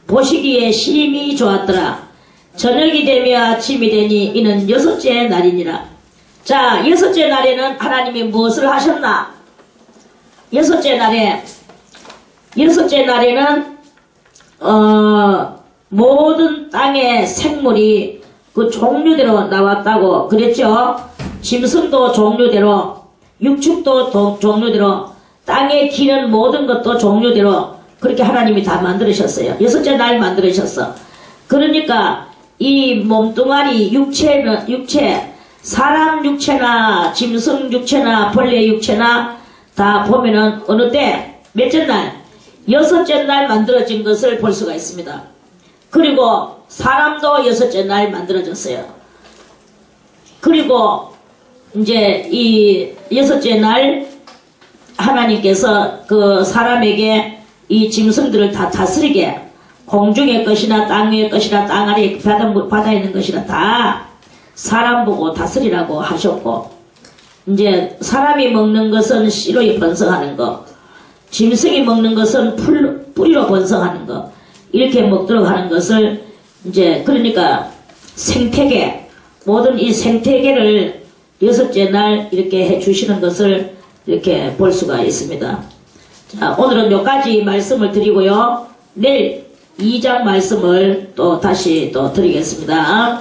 보시기에 심히 좋았더라. 저녁이 되며 아침이 되니 이는 여섯째 날이니라. 자, 여섯째 날에는 하나님이 무엇을 하셨나? 여섯째 날에는 모든 땅의 생물이 그 종류대로 나왔다고 그랬죠. 짐승도 종류대로, 육축도 종류대로, 땅에 기는 모든 것도 종류대로 그렇게 하나님이 다 만들으셨어요. 여섯째 날 만들으셨어. 그러니까 이 몸뚱아리 육체, 사람 육체나 짐승 육체나 벌레 육체나 다 보면은 어느 때 몇째 날? 여섯째 날 만들어진 것을 볼 수가 있습니다. 그리고 사람도 여섯째 날 만들어졌어요. 그리고 이제 이 여섯째 날 하나님께서 그 사람에게 이 짐승들을 다 다스리게, 공중의 것이나 땅 위의 것이나 땅 아래 바다에 있는 것이나 다 사람 보고 다스리라고 하셨고, 이제 사람이 먹는 것은 씨로 번성하는 거, 짐승이 먹는 것은 뿌리로 번성하는 거, 이렇게 먹도록 하는 것을 이제 그러니까 생태계, 모든 이 생태계를 여섯째 날 이렇게 해주시는 것을 이렇게 볼 수가 있습니다. 자, 오늘은 여기까지 말씀을 드리고요. 내일 2장 말씀을 또 다시 또 드리겠습니다.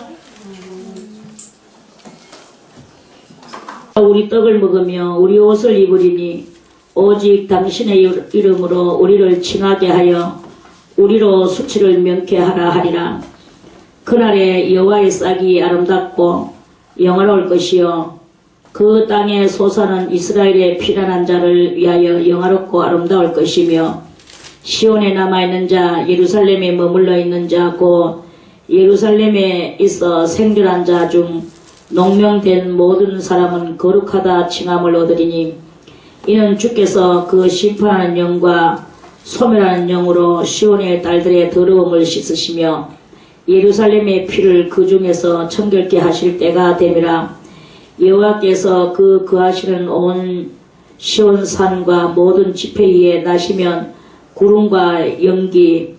우리 떡을 먹으며 우리 옷을 입으리니 오직 당신의 이름으로 우리를 칭하게 하여 우리로 수치를 명쾌하라 하리라. 그날에 여호와의 싹이 아름답고 영화로울 것이요 그 땅에 솟아난 이스라엘의 피난한 자를 위하여 영화롭고 아름다울 것이며 시온에 남아있는 자, 예루살렘에 머물러 있는 자, 곧 예루살렘에 있어 생존한 자 중 농명된 모든 사람은 거룩하다 칭함을 얻으리니 이는 주께서 그 심판하는 영과 소멸하는 영으로 시온의 딸들의 더러움을 씻으시며 예루살렘의 피를 그 중에서 청결케 하실 때가 됨이라. 여호와께서 그 거하시는 온 시온산과 모든 지폐 위에 나시면 구름과 연기,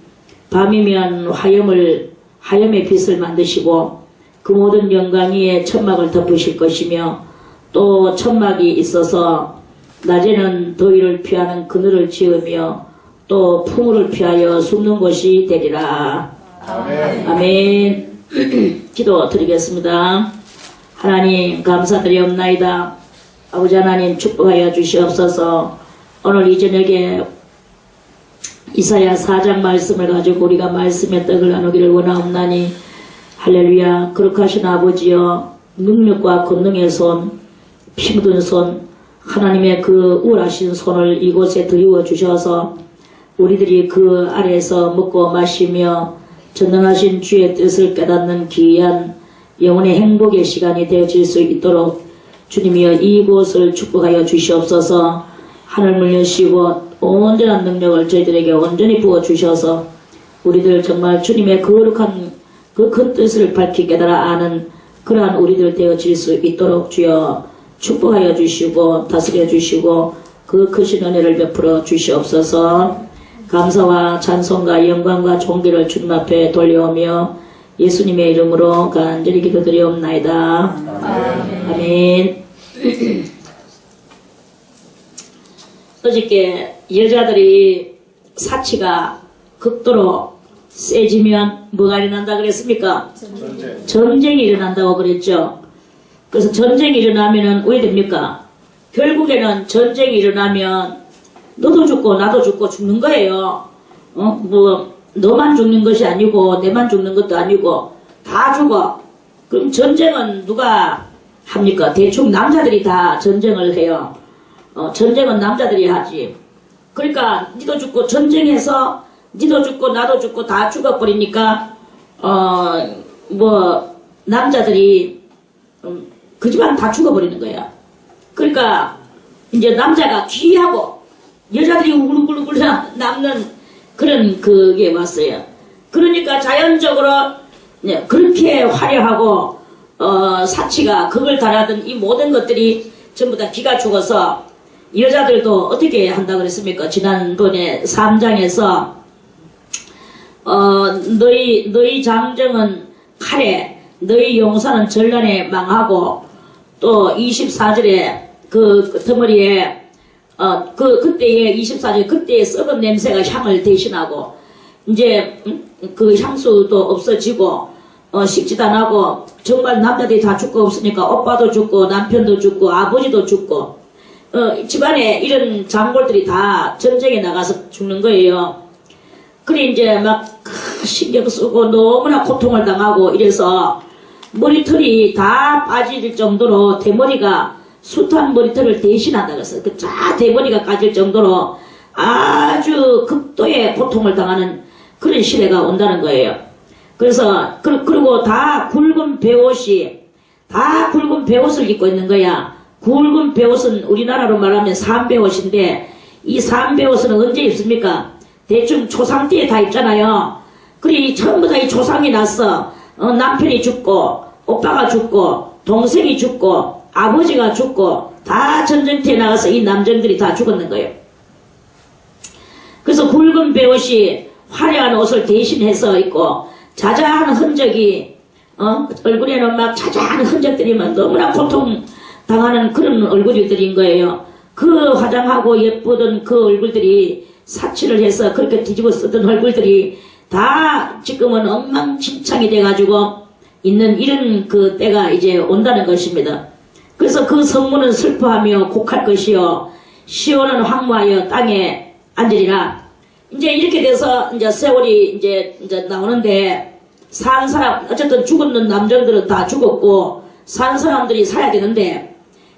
밤이면 화염의 빛을 만드시고 그 모든 영광 위에 천막을 덮으실 것이며 또 천막이 있어서 낮에는 더위를 피하는 그늘을 지으며 또 풍우를 피하여 숨는 곳이 되리라. 아멘. 아멘. 기도 드리겠습니다. 하나님 감사드리옵나이다. 아버지 하나님 축복하여 주시옵소서. 오늘 이 저녁에 이사야 4장 말씀을 가지고 우리가 말씀의 떡을 나누기를 원하옵나니 할렐루야. 거룩하신 아버지여, 능력과 권능의 손, 피 묻은 손, 하나님의 그 우월하신 손을 이곳에 드리워 주셔서 우리들이 그 아래에서 먹고 마시며 전능하신 주의 뜻을 깨닫는 귀한 영혼의 행복의 시간이 되어질 수 있도록 주님이여 이곳을 축복하여 주시옵소서. 하늘을 여시고 온전한 능력을 저희들에게 온전히 부어주셔서 우리들 정말 주님의 거룩한 그 큰 뜻을 밝히 깨달아 아는 그러한 우리들 되어질 수 있도록 주여 축복하여 주시고 다스려 주시고 그 크신 은혜를 베풀어 주시옵소서. 감사와 찬송과 영광과 존귀를 주님 앞에 돌려오며 예수님의 이름으로 간절히 기도드리옵나이다. 아멘. 어저께 여자들이 사치가 극도로 세지면 뭐가 일어난다 그랬습니까? 전쟁이 일어난다고 그랬죠. 그래서 전쟁이 일어나면은 왜 됩니까? 결국에는 전쟁이 일어나면 너도 죽고 나도 죽고 죽는 거예요. 뭐 너만 죽는 것이 아니고 내만 죽는 것도 아니고 다 죽어. 그럼 전쟁은 누가 합니까? 대충 남자들이 다 전쟁을 해요. 전쟁은 남자들이 하지. 그러니까 니도 죽고 전쟁해서 니도 죽고 나도 죽고 다 죽어버리니까 뭐 남자들이 그 집안 다 죽어버리는 거야. 그러니까 이제 남자가 귀하고 여자들이 우글우글 남는 그런 그게 왔어요. 그러니까 자연적으로 그렇게 화려하고 사치가 그걸 달하던 이 모든 것들이 전부 다 기가 죽어서 여자들도 어떻게 한다 그랬습니까? 지난번에 3장에서 너희 장정은 칼에 너희 용사는 전란에 망하고 또 24절에 그 터머리에 그때의 24절 그때의 썩은 냄새가 향을 대신하고 이제 그 향수도 없어지고 식지도 안 하고 정말 남자들이 다 죽고 없으니까 오빠도 죽고 남편도 죽고 아버지도 죽고 집안에 이런 장골들이 다 전쟁에 나가서 죽는 거예요. 그래 이제 막 신경 쓰고 너무나 고통을 당하고 이래서 머리털이 다 빠질 정도로 대머리가 숱한 머리털을 대신한다 그랬어요. 그 대머리가 까질 정도로 아주 극도의 고통을 당하는 그런 시대가 온다는 거예요. 그래서 그리고 다 굵은 베옷을 입고 있는 거야. 굵은 베옷은 우리나라로 말하면 삼베옷인데 이 삼베옷은 언제 입습니까? 대충 초상 때에 다 입잖아요. 그래 전부 다 이 초상이 났어. 남편이 죽고 오빠가 죽고 동생이 죽고 아버지가 죽고 다 전쟁터에 나가서 이 남정들이 다 죽었는 거예요. 그래서 굵은 베옷이 화려한 옷을 대신해서 입고 자자한 흔적이 얼굴에는 막 자자한 흔적들이 막 너무나 고통당하는 그런 얼굴들인 거예요. 그 화장하고 예쁘던 그 얼굴들이 사치를 해서 그렇게 뒤집어 쓰던 얼굴들이 다 지금은 엉망진창이 돼가지고 있는 이런 그 때가 이제 온다는 것입니다. 그래서 그 성문은 슬퍼하며 곡할 것이요 시온은 황무하여 땅에 앉으리라. 이제 이렇게 돼서 이제 세월이 이제 나오는데 산 사람 어쨌든 죽었는 남정들은 다 죽었고 산 사람들이 살아야 되는데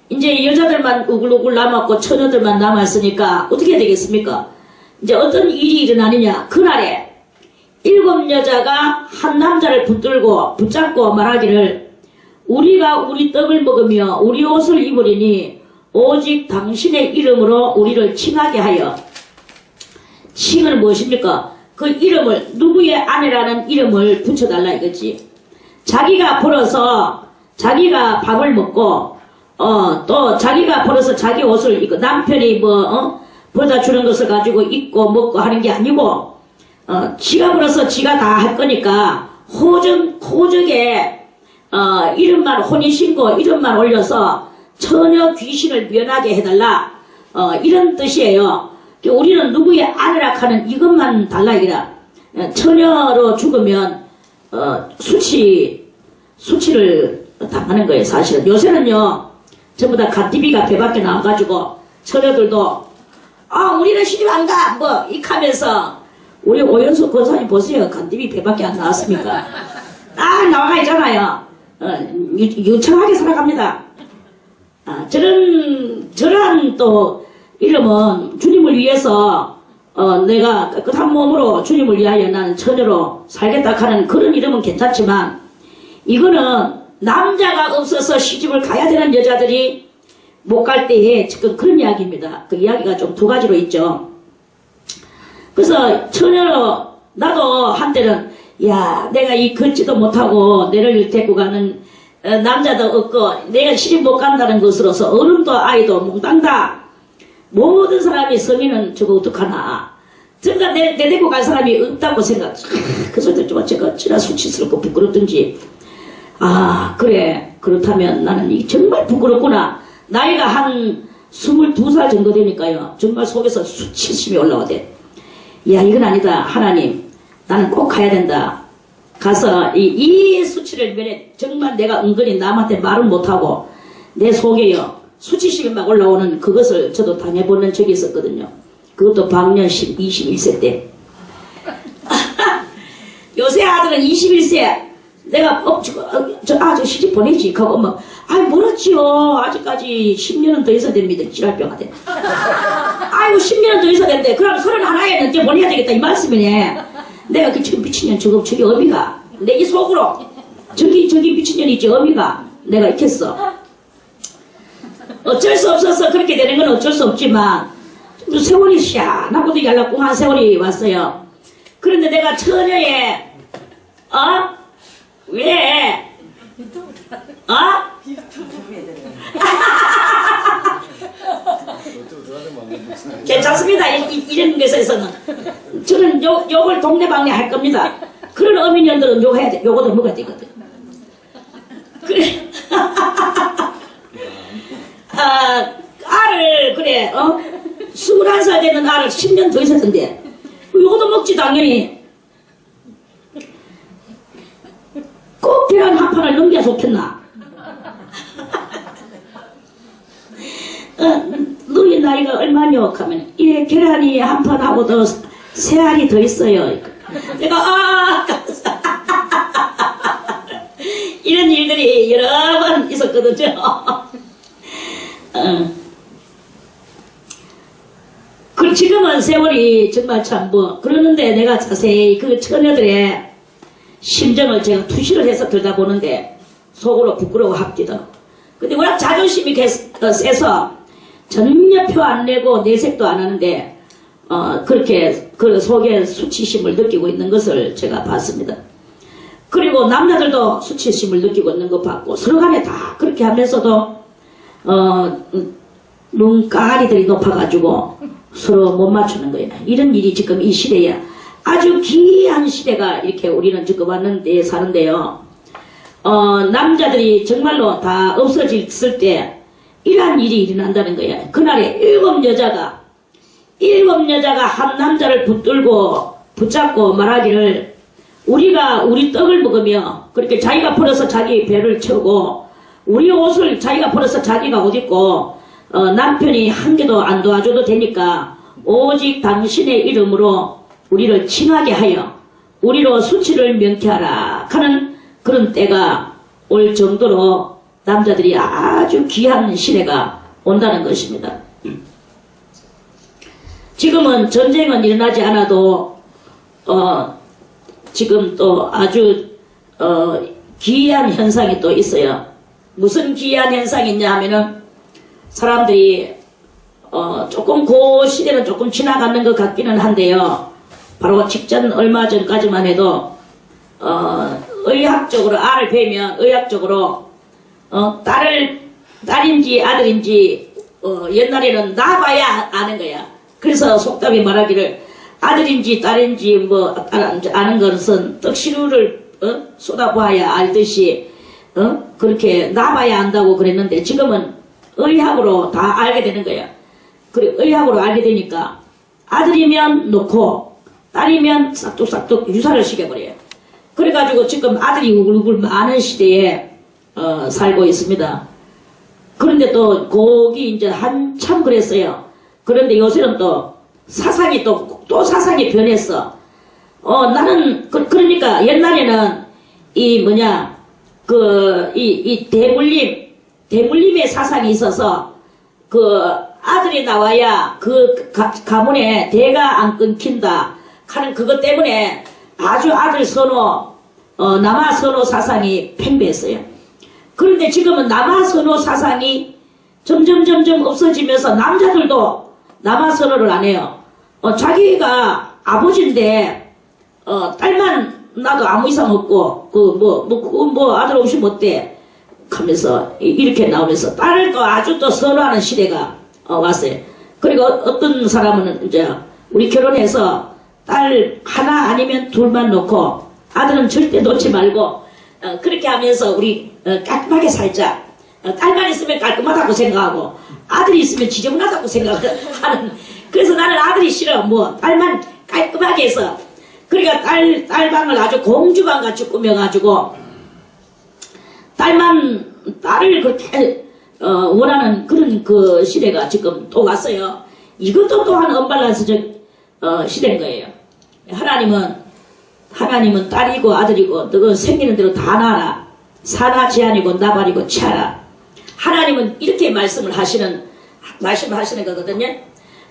이제 여자들만 우글우글 남았고 처녀들만 남았으니까 어떻게 해야 되겠습니까? 이제 어떤 일이 일어나느냐. 그날에 7 여자가 한 남자를 붙잡고 말하기를 우리가 우리 떡을 먹으며 우리 옷을 입으리니 오직 당신의 이름으로 우리를 칭하게 하여. 칭은 무엇입니까? 그 이름을 누구의 아내라는 이름을 붙여달라 이거지. 자기가 벌어서 자기가 밥을 먹고 또 자기가 벌어서 자기 옷을 입고 남편이 벌다 주는 것을 가지고 입고 먹고 하는 게 아니고 지가 벌어서 지가 다 할 거니까 호적에 이름만 혼인신고 이름만 올려서 처녀 귀신을 면하게 해달라. 이런 뜻이에요. 우리는 누구의 아내라 하는 이것만 달라 이라. 처녀로 죽으면 수치를 당하는 거예요. 사실은 요새는요 전부 다 갓디비가 배 밖에 나와가지고 처녀들도 우리는 시집 안 가 뭐 이카면서 우리 오연수 권사님 보세요. 갓디비 배 밖에 안 나왔습니까? 나와가 있잖아요. 유창하게 살아갑니다. 저런 또 이름은 주님을 위해서 내가 깨끗한 몸으로 주님을 위하여 나는 처녀로 살겠다 하는 그런 이름은 괜찮지만 이거는 남자가 없어서 시집을 가야 되는 여자들이 못 갈 때에 지금 그런 이야기입니다. 그 이야기가 좀 두 가지로 있죠. 그래서 처녀로 나도 한때는 내가 이 걷지도 못하고 내를 데리고 가는 남자도 없고 내가 시집 못 간다는 것으로서 어른도 아이도 몽땅다 모든 사람이 성인은 저거 어떡하나 저가 내 데리고 갈 사람이 없다고 생각. 그 소리 듣지만 제가 지나 수치스럽고 부끄럽든지 그래 그렇다면 나는 이 정말 부끄럽구나. 나이가 한 22살 정도 되니까요 정말 속에서 수치심이 올라오대. 이건 아니다. 하나님 나는 꼭 가야 된다. 가서 이 수치를 면해 정말 내가 은근히 남한테 말을 못하고 내 속에요 수치심이 막 올라오는 그것을 저도 당해보는 적이 있었거든요. 그것도 방년 21세 때. 요새 아들은 21세 내가 저 시집 보내지 하고 엄마 멀었지요. 아직까지 10년은 더 있어야 됩니다. 지랄병한테. 아이고 10년은 더 있어야 된대. 그럼 31에는 이제 보내야 되겠다 이 말씀이네. 내가 지금 미친년 저기 어미가 내 이 속으로 저기 미친년이 있지 어미가 내가 있겠어. 어쩔 수 없어서 그렇게 되는 건 어쩔 수 없지만 세월이 시원하고도 yar락궁한 세월이 왔어요. 그런데 내가 처녀의 왜? 괜찮습니다. 이런 것에서는 저는 욕을 동네방네 할 겁니다. 그런 어민년들은 욕해야 돼. 욕을 먹어야 되거든. 그래. 알을 그래 21살 되는 알을 10년 더 있었던데 요것도 먹지 당연히. 꼭 계란 한 판을 넘겨야 좋겠나. 너희 나이가 얼마냐 하면 계란이 한 판하고도 3알이 더 있어요. 내가 이런 일들이 여러 번 있었거든요. 지금은 세월이 정말 참 그러는데 내가 자세히 그 처녀들의 심정을 제가 투시를 해서 들여다보는데 속으로 부끄러워합니다. 근데 워낙 자존심이 세서 전혀 표 안 내고 내색도 안 하는데 그렇게 그 속에 수치심을 느끼고 있는 것을 제가 봤습니다. 그리고 남자들도 수치심을 느끼고 있는 거 봤고 서로 간에 다 그렇게 하면서도 눈가리들이 높아가지고 서로 못 맞추는 거예요. 이런 일이 지금 이 시대에 아주 귀한 시대가 이렇게 우리는 지금 왔는데 사는데요. 남자들이 정말로 다 없어졌을 때 이러한 일이 일어난다는 거예요. 그날에 7여자가 한 남자를 붙잡고 말하기를 우리가 우리 떡을 먹으며 그렇게 자기가 벌어서 자기 배를 채우고 우리 옷을 자기가 벌어서 자기가 옷 입고 남편이 한 개도 안 도와줘도 되니까 오직 당신의 이름으로 우리를 칭하게 하여 우리로 수치를 명쾌하라 하는 그런 때가 올 정도로 남자들이 아주 귀한 시대가 온다는 것입니다. 지금은 전쟁은 일어나지 않아도 지금 또 아주 기이한 현상이 또 있어요. 무슨 기이한 현상이 있냐 하면은 사람들이 조금 그 시대는 조금 지나가는 것 같기는 한데요. 바로 직전 얼마 전까지만 해도 의학적으로 알을 베면 의학적으로 딸인지 아들인지 옛날에는 낳아봐야 아는 거야. 그래서 속담이 말하기를 아들인지 딸인지 아는 것은 떡시루를 쏟아보아야 알듯이 그렇게 나봐야 안다고 그랬는데 지금은 의학으로 다 알게 되는 거예요. 그래, 의학으로 알게 되니까 아들이면 놓고 딸이면 싹둑싹둑 유사를 시켜버려요. 그래가지고 지금 아들이 울굴 많은 시대에 살고 있습니다. 그런데 또 거기 이제 한참 그랬어요. 그런데 요새는 또 사상이 또 사상이 변했어. 나는 그러니까 옛날에는 이 대물림의 사상이 있어서 그 아들이 나와야 그 가문에 대가 안 끊긴다 하는 그것 때문에 아주 아들 선호 남아 선호 사상이 팽배했어요. 그런데 지금은 남아 선호 사상이 점점 없어지면서 남자들도 남아 선호를 안 해요. 자기가 아버지인데 딸만 나도 아무 이상 없고 아들 없이 못돼 하면서 이렇게 나오면서 딸을 또 아주 또 선호하는 시대가 왔어요. 그리고 어떤 사람은 이제 우리 결혼해서 딸 하나 아니면 둘만 놓고 아들은 절대 놓지 말고 그렇게 하면서 우리 깔끔하게 살자. 딸만 있으면 깔끔하다고 생각하고 아들이 있으면 지저분하다고 생각하는. 그래서 나는 아들이 싫어. 딸만 깔끔하게 해서 그러니까 딸방을 아주 공주방 같이 꾸며가지고 딸을 그렇게 원하는 그런 그 시대가 지금 또 왔어요. 이것도 또한 언밸런스적 시대인 거예요. 하나님은 딸이고 아들이고 너 생기는 대로 다 낳아라. 사나 제한이고 나발이고 치아라. 하나님은 이렇게 말씀하시는 거거든요.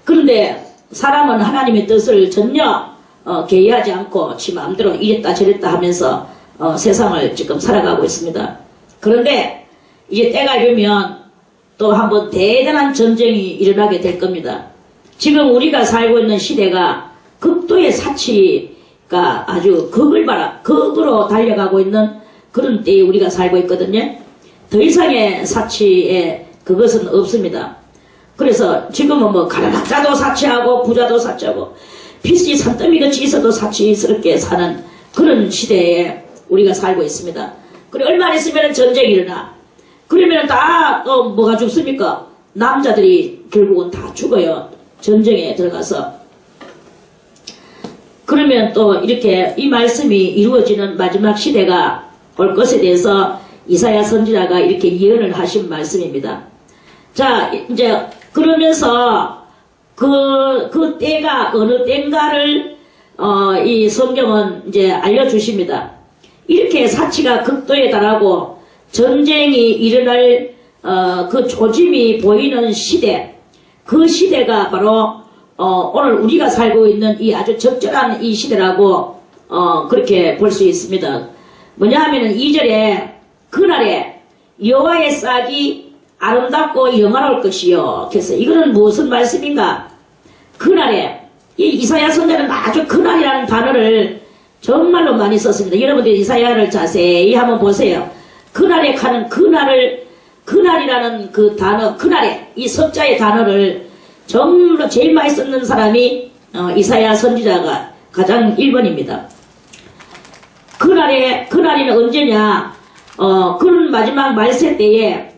그런데 사람은 하나님의 뜻을 전혀 개의하지 않고 지 마음대로 이랬다 저랬다 하면서 세상을 지금 살아가고 있습니다. 그런데 이제 때가 이르면 또 한번 대단한 전쟁이 일어나게 될 겁니다. 지금 우리가 살고 있는 시대가 극도의 사치가 아주 극으로 달려가고 있는 그런 때에 우리가 살고 있거든요. 더 이상의 사치에 그것은 없습니다. 그래서 지금은 가난학자도 사치하고 부자도 사치하고 빚이 산더미같이 있어도 사치스럽게 사는 그런 시대에 우리가 살고 있습니다. 그리고 얼마 안 있으면 전쟁이 일어나. 그러면 다 또 뭐가 죽습니까? 남자들이 결국은 다 죽어요. 전쟁에 들어가서. 그러면 또 이렇게 이 말씀이 이루어지는 마지막 시대가 올 것에 대해서 이사야 선지자가 이렇게 예언을 하신 말씀입니다. 자, 이제 그러면서 그 때가 어느 때인가를 이 성경은 이제 알려주십니다. 이렇게 사치가 극도에 달하고 전쟁이 일어날 그 조짐이 보이는 시대, 그 시대가 바로 오늘 우리가 살고 있는 이 아주 적절한 이 시대라고 그렇게 볼 수 있습니다. 뭐냐 하면은 2절에 그날에 여호와의 싹이 아름답고 영화로울 것이요. 그래서 이거는 무슨 말씀인가? 그날에 이 이사야 선지자는 아주 그날이라는 단어를 정말로 많이 썼습니다. 여러분들이 이사야를 자세히 한번 보세요. 그날에 가는 그날이라는 그 단어, 그날에 이 석자의 단어를 정말로 제일 많이 쓰는 사람이 이사야 선지자가 가장 1번입니다. 그날에는 언제냐? 그런 마지막 말세 때에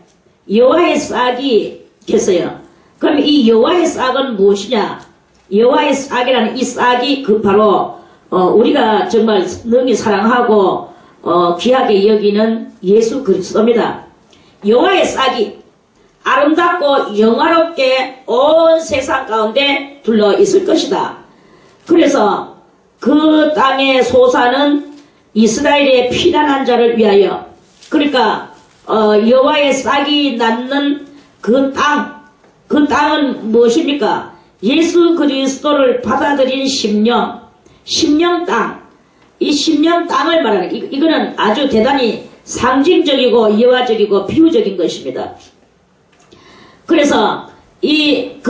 여호와의 싹이 겠어요. 그럼 이 여호와의 싹은 무엇이냐? 여호와의 싹이라는 이 싹이 바로 우리가 정말 능히 사랑하고 귀하게 여기는 예수 그리스도입니다. 여호와의 싹이 아름답고 영화롭게 온 세상 가운데 둘러 있을 것이다. 그래서 그 땅의 소사는 이스라엘의 피난한 자를 위하여, 그러니까 여호와의 싹이 낳는 그 땅은 무엇입니까? 예수 그리스도를 받아들인 심령 땅, 이 심령 땅을 말하는, 이거는 아주 대단히 상징적이고 예화적이고 비유적인 것입니다. 그래서 여호와의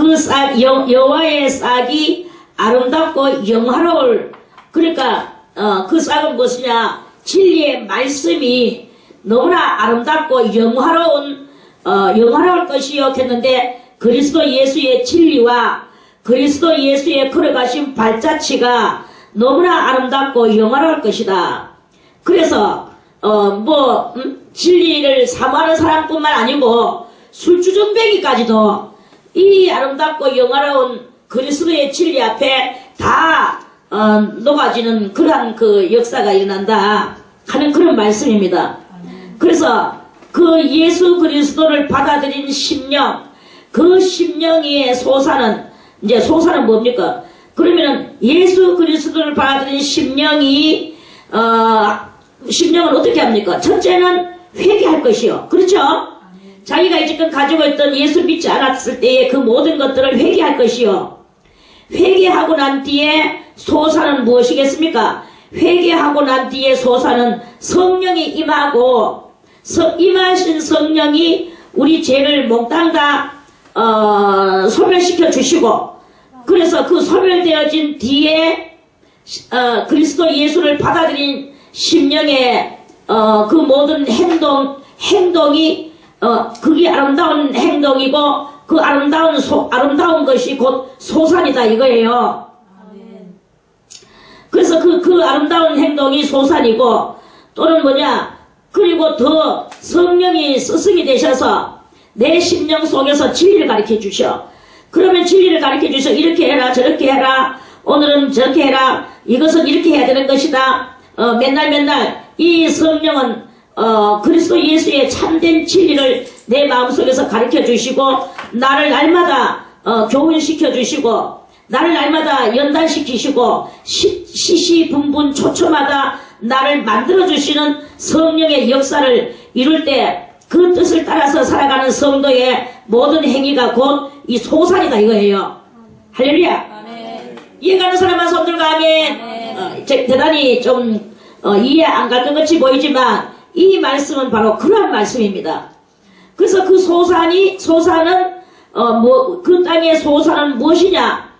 싹이 아름답고 영화로울, 그러니까 그 싹은 무엇이냐? 진리의 말씀이 너무나 아름답고 영화로울 것이요 했는데, 그리스도 예수의 진리와 그리스도 예수의 걸어가신 발자취가 너무나 아름답고 영화로울 것이다. 그래서 진리를 사모하는 사람뿐만 아니고 술주정뱅이까지도 이 아름답고 영화로운 그리스도의 진리 앞에 다 녹아지는 그러한 그 역사가 일어난다 하는 그런 말씀입니다. 그래서 그 예수 그리스도를 받아들인 심령, 그 심령의 소사는, 이제 소사는 뭡니까? 그러면은 예수 그리스도를 받아들인 심령이 심령은 어떻게 합니까? 첫째는 회개할 것이요. 그렇죠? 자기가 이제껏 가지고 있던 예수 믿지 않았을 때의 그 모든 것들을 회개할 것이요. 회개하고 난 뒤에 소사는 무엇이겠습니까? 회개하고 난 뒤에 소사는 성령이 임하고, 임하신 성령이 우리 죄를 몽땅 다 소멸시켜 주시고, 그래서 그 소멸되어진 뒤에 그리스도 예수를 받아들인 심령의 그 모든 행동이 그게 아름다운 행동이고, 그 아름다운 것이 곧 소산이다 이거예요. 그래서 그 아름다운 행동이 소산이고, 또는 뭐냐, 그리고 더 성령이 스승이 되셔서 내 심령 속에서 진리를 가르쳐 주셔. 그러면 진리를 가르쳐 주셔. 이렇게 해라, 저렇게 해라, 오늘은 저렇게 해라, 이것은 이렇게 해야 되는 것이다. 맨날 이 성령은 그리스도 예수의 참된 진리를 내 마음속에서 가르쳐 주시고, 나를 날마다 교훈시켜 주시고, 나를 날마다 연단시키시고, 시시분분 초초마다 나를 만들어 주시는 성령의 역사를 이룰 때 그 뜻을 따라서 살아가는 성도의 모든 행위가 곧 이 소산이다 이거예요. 할렐루야. 이해가는 사람만 손들고 아멘. 대단히 좀 이해 안 갈 것 같이 보이지만 이 말씀은 바로 그러한 말씀입니다. 그래서 그 소산은 그 땅의 소산은 무엇이냐?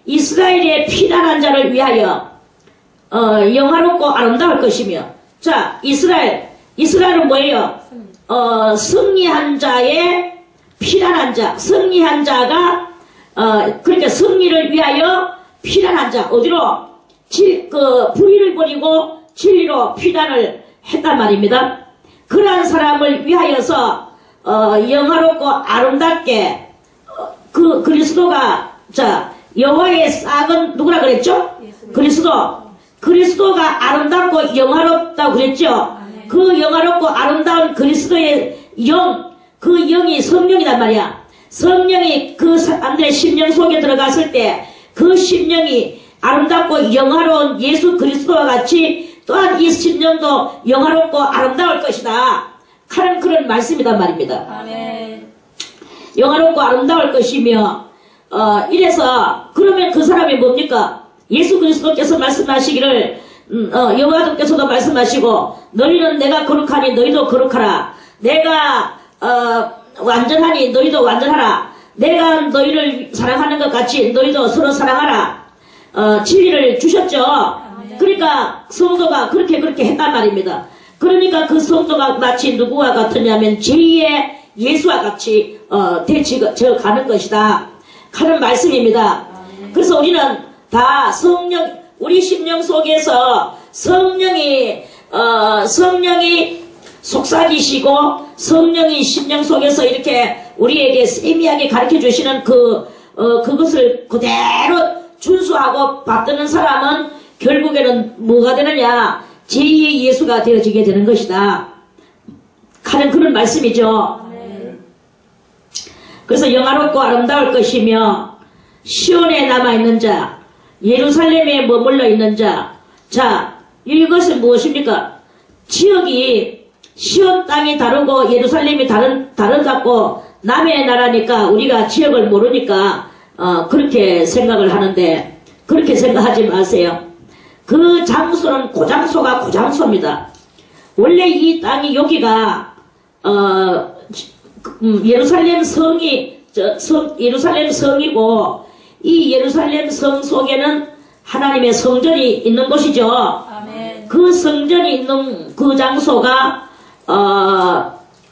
이스라엘의 피난한 자를 위하여 영화롭고 아름다울 것이며, 자, 이스라엘은 뭐예요? 승리한 자의 피난한 자, 승리한 자가 그러니까 승리를 위하여 피난한 자, 어디로? 불의를 버리고 진리로 피난을 했단 말입니다. 그러한 사람을 위하여서 영화롭고 아름답게 그리스도가, 자, 여호와의 싹은 누구라 그랬죠? 그리스도가 아름답고 영화롭다고 그랬죠? 그 영화롭고 아름다운 그리스도의 그 영이 성령이란 말이야. 성령이 그 사람들의 심령 속에 들어갔을 때 그 심령이 아름답고 영화로운 예수 그리스도와 같이 또한 이 심령도 영화롭고 아름다울 것이다 하는 그런 말씀이란 말입니다. 아멘. 영화롭고 아름다울 것이며, 이래서 그러면 그 사람이 뭡니까? 예수 그리스도께서 말씀하시기를 여호와께서도 말씀하시고, 너희는 내가 거룩하니 너희도 거룩하라. 내가 완전하니 너희도 완전하라. 내가 너희를 사랑하는 것 같이 너희도 서로 사랑하라. 진리를 주셨죠. 그러니까 성도가 그렇게 했단 말입니다. 그러니까 그 성도가 마치 누구와 같으냐면 제2의 예수와 같이 되어져 가는 것이다 하는 말씀입니다. 그래서 우리는 다 우리 심령 속에서 성령이 속삭이시고, 성령이 심령 속에서 이렇게 우리에게 세미하게 가르쳐 주시는 그것을 그대로 준수하고 받드는 사람은 결국에는 뭐가 되느냐? 제2의 예수가 되어지게 되는 것이다 하는 그런 말씀이죠. 그래서 영화롭고 아름다울 것이며, 시온에 남아있는 자, 예루살렘에 머물러 있는 자. 자, 이것은 무엇입니까? 지역이 시온 땅이 다르고 예루살렘이 다르다고, 남의 나라니까 우리가 지역을 모르니까 그렇게 생각을 하는데, 그렇게 생각하지 마세요. 그 장소는 고장소가 고장소입니다. 원래 이 땅이 여기가 예루살렘 성이고, 이 예루살렘 성 속에는 하나님의 성전이 있는 곳이죠. 아멘. 그 성전이 있는 그 장소가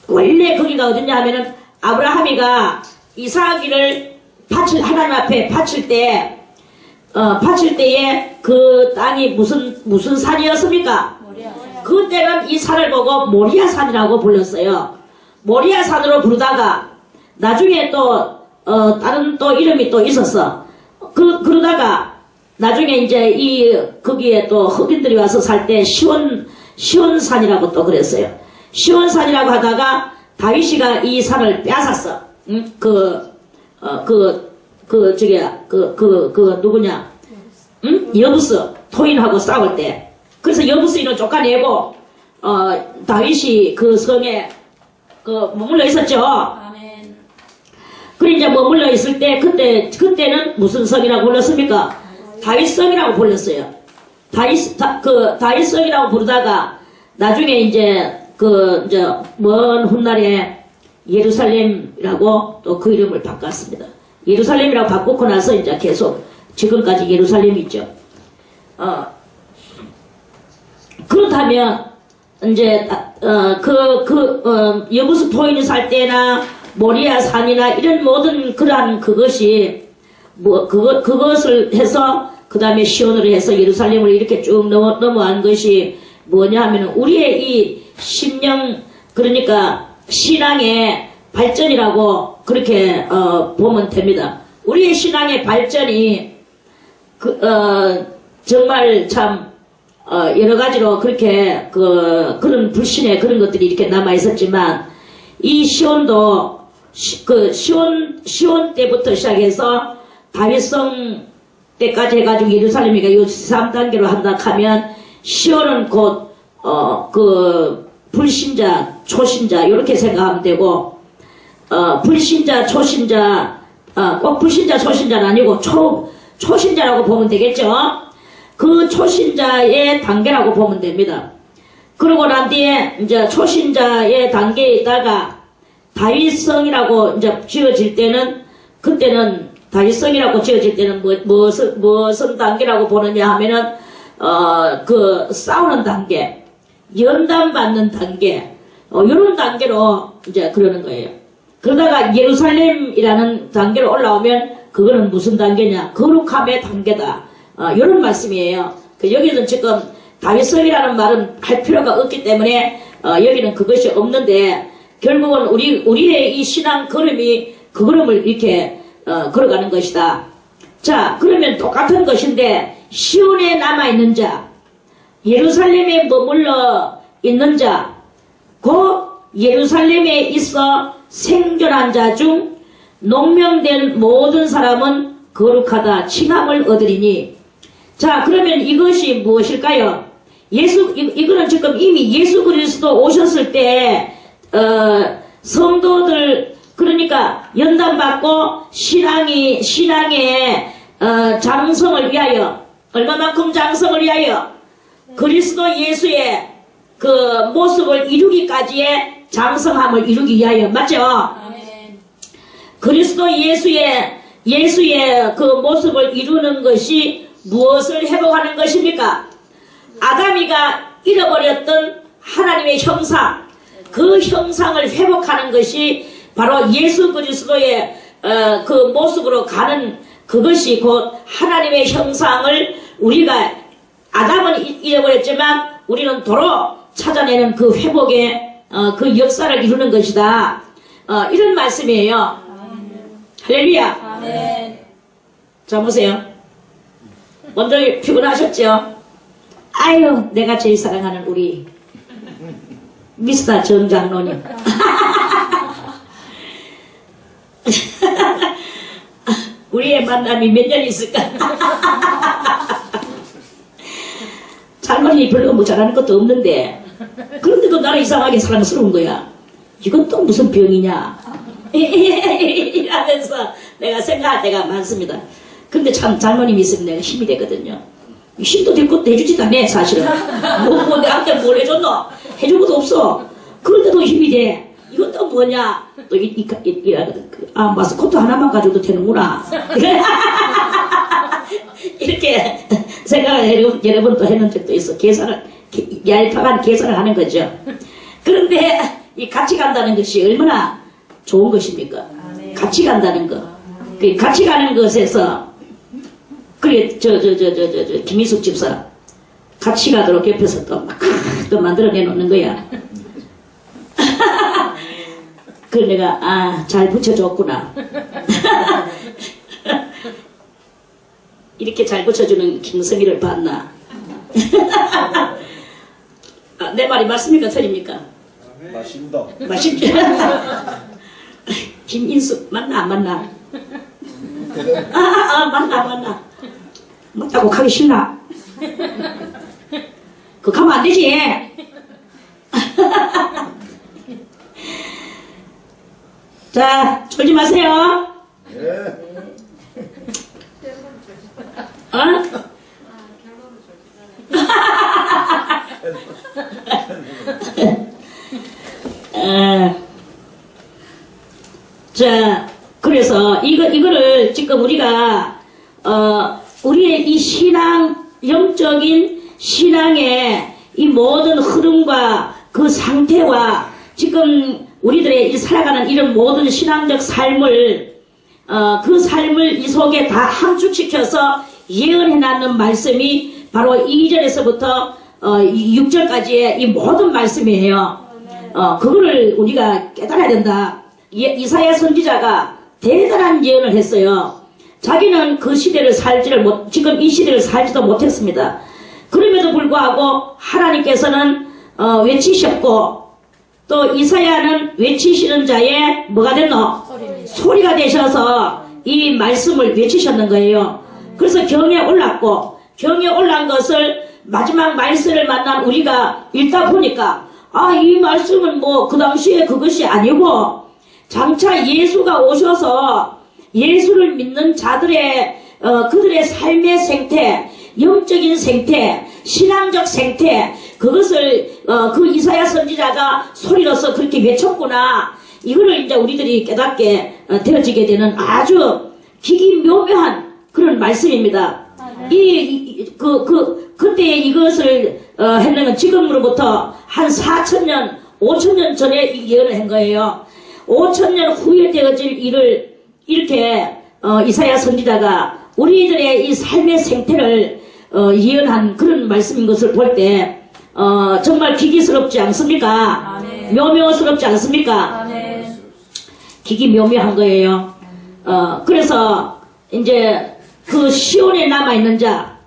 원래 거기가 어디냐 하면은 아브라함이가 이삭을 하나님 앞에 바칠 때에 그 땅이 무슨 산이었습니까? 그때는 이 산을 보고 모리아산이라고 불렀어요. 모리아산으로 부르다가 나중에 또 다른 또 이름이 또 있었어. 그러다가 나중에 이제 거기에 또 흑인들이 와서 살 때 시온산이라고 또 그랬어요. 시온산이라고 하다가 다윗이가 이 산을 빼앗았어. 누구냐? 여부스 토인하고 싸울 때. 그래서 여부스인을 쫓아내고 다윗이 그 성에 머물러 있었죠. 아멘. 그래 이제 머물러 있을 때 그때는 무슨 성이라고 불렀습니까? 다윗성이라고 불렀어요. 다윗성이라고 부르다가 나중에 이제 먼 훗날에 예루살렘이라고 또 그 이름을 바꿨습니다. 예루살렘이라고 바꾸고 나서 이제 계속 지금까지 예루살렘이죠. 그렇다면 이제 여부스 토인이 살 때나 모리아 산이나 이런 모든 그러한 그것이 그것을 해서 그 다음에 시온으로 해서 예루살렘을 이렇게 쭉 넘어간 것이 뭐냐 하면 우리의 이 심령 그러니까 신앙의 발전이라고 그렇게 보면 됩니다. 우리의 신앙의 발전이 정말 참 여러 가지로 그렇게 그런 불신의 그런 것들이 이렇게 남아 있었지만 이 시온도 시온 때부터 시작해서 다윗성 때까지 해가지고 예루살렘이가 요 3단계로 한다 하면 시온은 곧 불신자 초신자 이렇게 생각하면 되고 불신자 초신자 꼭 불신자 초신자는 아니고 초신자라고 보면 되겠죠. 그 초신자의 단계라고 보면 됩니다. 그러고 난 뒤에 이제 초신자의 단계에 있다가 다윗성이라고 이제 지어질 때는 그때는 다윗성이라고 지어질 때는 무슨 단계라고 보느냐 하면은 싸우는 단계, 연단받는 단계, 이런 단계로 이제 그러는 거예요. 그러다가 예루살렘이라는 단계로 올라오면 그거는 무슨 단계냐? 거룩함의 단계다. 이런 말씀이에요. 여기는 지금 다윗성이라는 말은 할 필요가 없기 때문에 여기는 그것이 없는데 결국은 우리의 이 신앙 걸음이 그 걸음을 이렇게 걸어가는 것이다. 자, 그러면 똑같은 것인데 시온에 남아있는 자, 예루살렘에 머물러 있는 자, 그 예루살렘에 있어 생존한 자 중 농명된 모든 사람은 거룩하다 칭함을 얻으리니. 자, 그러면 이것이 무엇일까요? 이거는 지금 이미 예수 그리스도 오셨을 때 성도들 그러니까 연단받고 신앙의 장성을 위하여 얼마만큼 장성을 위하여 그리스도 예수의 그 모습을 이루기까지의 장성함을 이루기 위하여 맞죠? 아멘. 그리스도 예수의 그 모습을 이루는 것이 무엇을 회복하는 것입니까? 아담이가 잃어버렸던 하나님의 형상, 그 형상을 회복하는 것이 바로 예수 그리스도의 그 모습으로 가는 그것이 곧 하나님의 형상을 우리가 아담은 잃어버렸지만 우리는 도로 찾아내는 그 회복의 그 역사를 이루는 것이다. 이런 말씀이에요. 할렐루야. 아멘. 자, 보세요. 먼저 피곤하셨죠? 아유, 내가 제일 사랑하는 우리 미스터 정장로님. 우리의 만남이 몇 년 있을까? 장로님이 별로 뭐 잘하는 것도 없는데 그런데도 나는 이상하게 사랑스러운 거야. 이건 또 무슨 병이냐? 이러면서 내가 생각할 때가 많습니다. 근데 참 장로님이 있으면 내가 힘이 되거든요. 힘도 될 것도 해주지도 않네 사실은. 뭐 내한테 뭘 해줬노? 해준 것도 없어. 그런데도 힘이 돼. 이건 또 뭐냐? 또 마스코트 하나만 가져도 되는구나. 이렇게 생각을 여러 번 또 했는 적도 있어. 얄팍한 계산을 하는 거죠. 그런데 이 같이 간다는 것이 얼마나 좋은 것입니까? 같이 간다는 거. 같이 가는 것에서 그래 김희숙 집사 같이 가도록 옆에서 또 만들어내 놓는 거야. 그래 내가 잘 붙여줬구나. 이렇게 잘 붙여주는 김성희를 봤나. 내 말이 맞습니까 틀립니까? 맞습니다. 맞습니다. 김인숙 맞나 안 맞나? 맞나 맞다고 가기 싫나? 그거 가면 안 되지. 자, 졸지 마세요. 예. 어? 자, 그래서 이거를 지금 우리가 우리의 이 신앙, 영적인 신앙의 이 모든 흐름과 그 상태와 지금 우리들의 이 살아가는 이런 모든 신앙적 삶을 그 삶을 이 속에 다 함축시켜서 예언해놨는 말씀이 바로 2절에서부터 6절까지의 이 모든 말씀이에요. 그거를 우리가 깨달아야 된다. 이사야 선지자가 대단한 예언을 했어요. 자기는 그 시대를 지금 이 시대를 살지도 못했습니다. 그럼에도 불구하고 하나님께서는 외치셨고 또 이사야는 외치시는 자의 뭐가 됐노? 소리가 되셔서 이 말씀을 외치셨는 거예요. 그래서 경에 올랐고 경에 올란 것을 마지막 말씀을 만난 우리가 읽다 보니까 이 말씀은 뭐 그 당시에 그것이 아니고 장차 예수가 오셔서 예수를 믿는 자들의 그들의 삶의 생태, 영적인 생태, 신앙적 생태, 그것을 그 이사야 선지자가 소리로서 그렇게 외쳤구나. 이거를 이제 우리들이 깨닫게 되어지게 되는 아주 기기묘묘한 그런 말씀입니다. 그때 이것을 했는 지금으로부터 한 4,000년, 5,000년 전에 이 예언을 한 거예요. 5,000년 후에 되어질 일을 이렇게 이사야 선지자가 우리들의 이 삶의 생태를 예언한 그런 말씀인 것을 볼 때 정말 기기스럽지 않습니까? 아멘. 묘묘스럽지 않습니까? 아멘. 기기묘묘한 거예요. 그래서 이제 그 시온에 남아있는 자,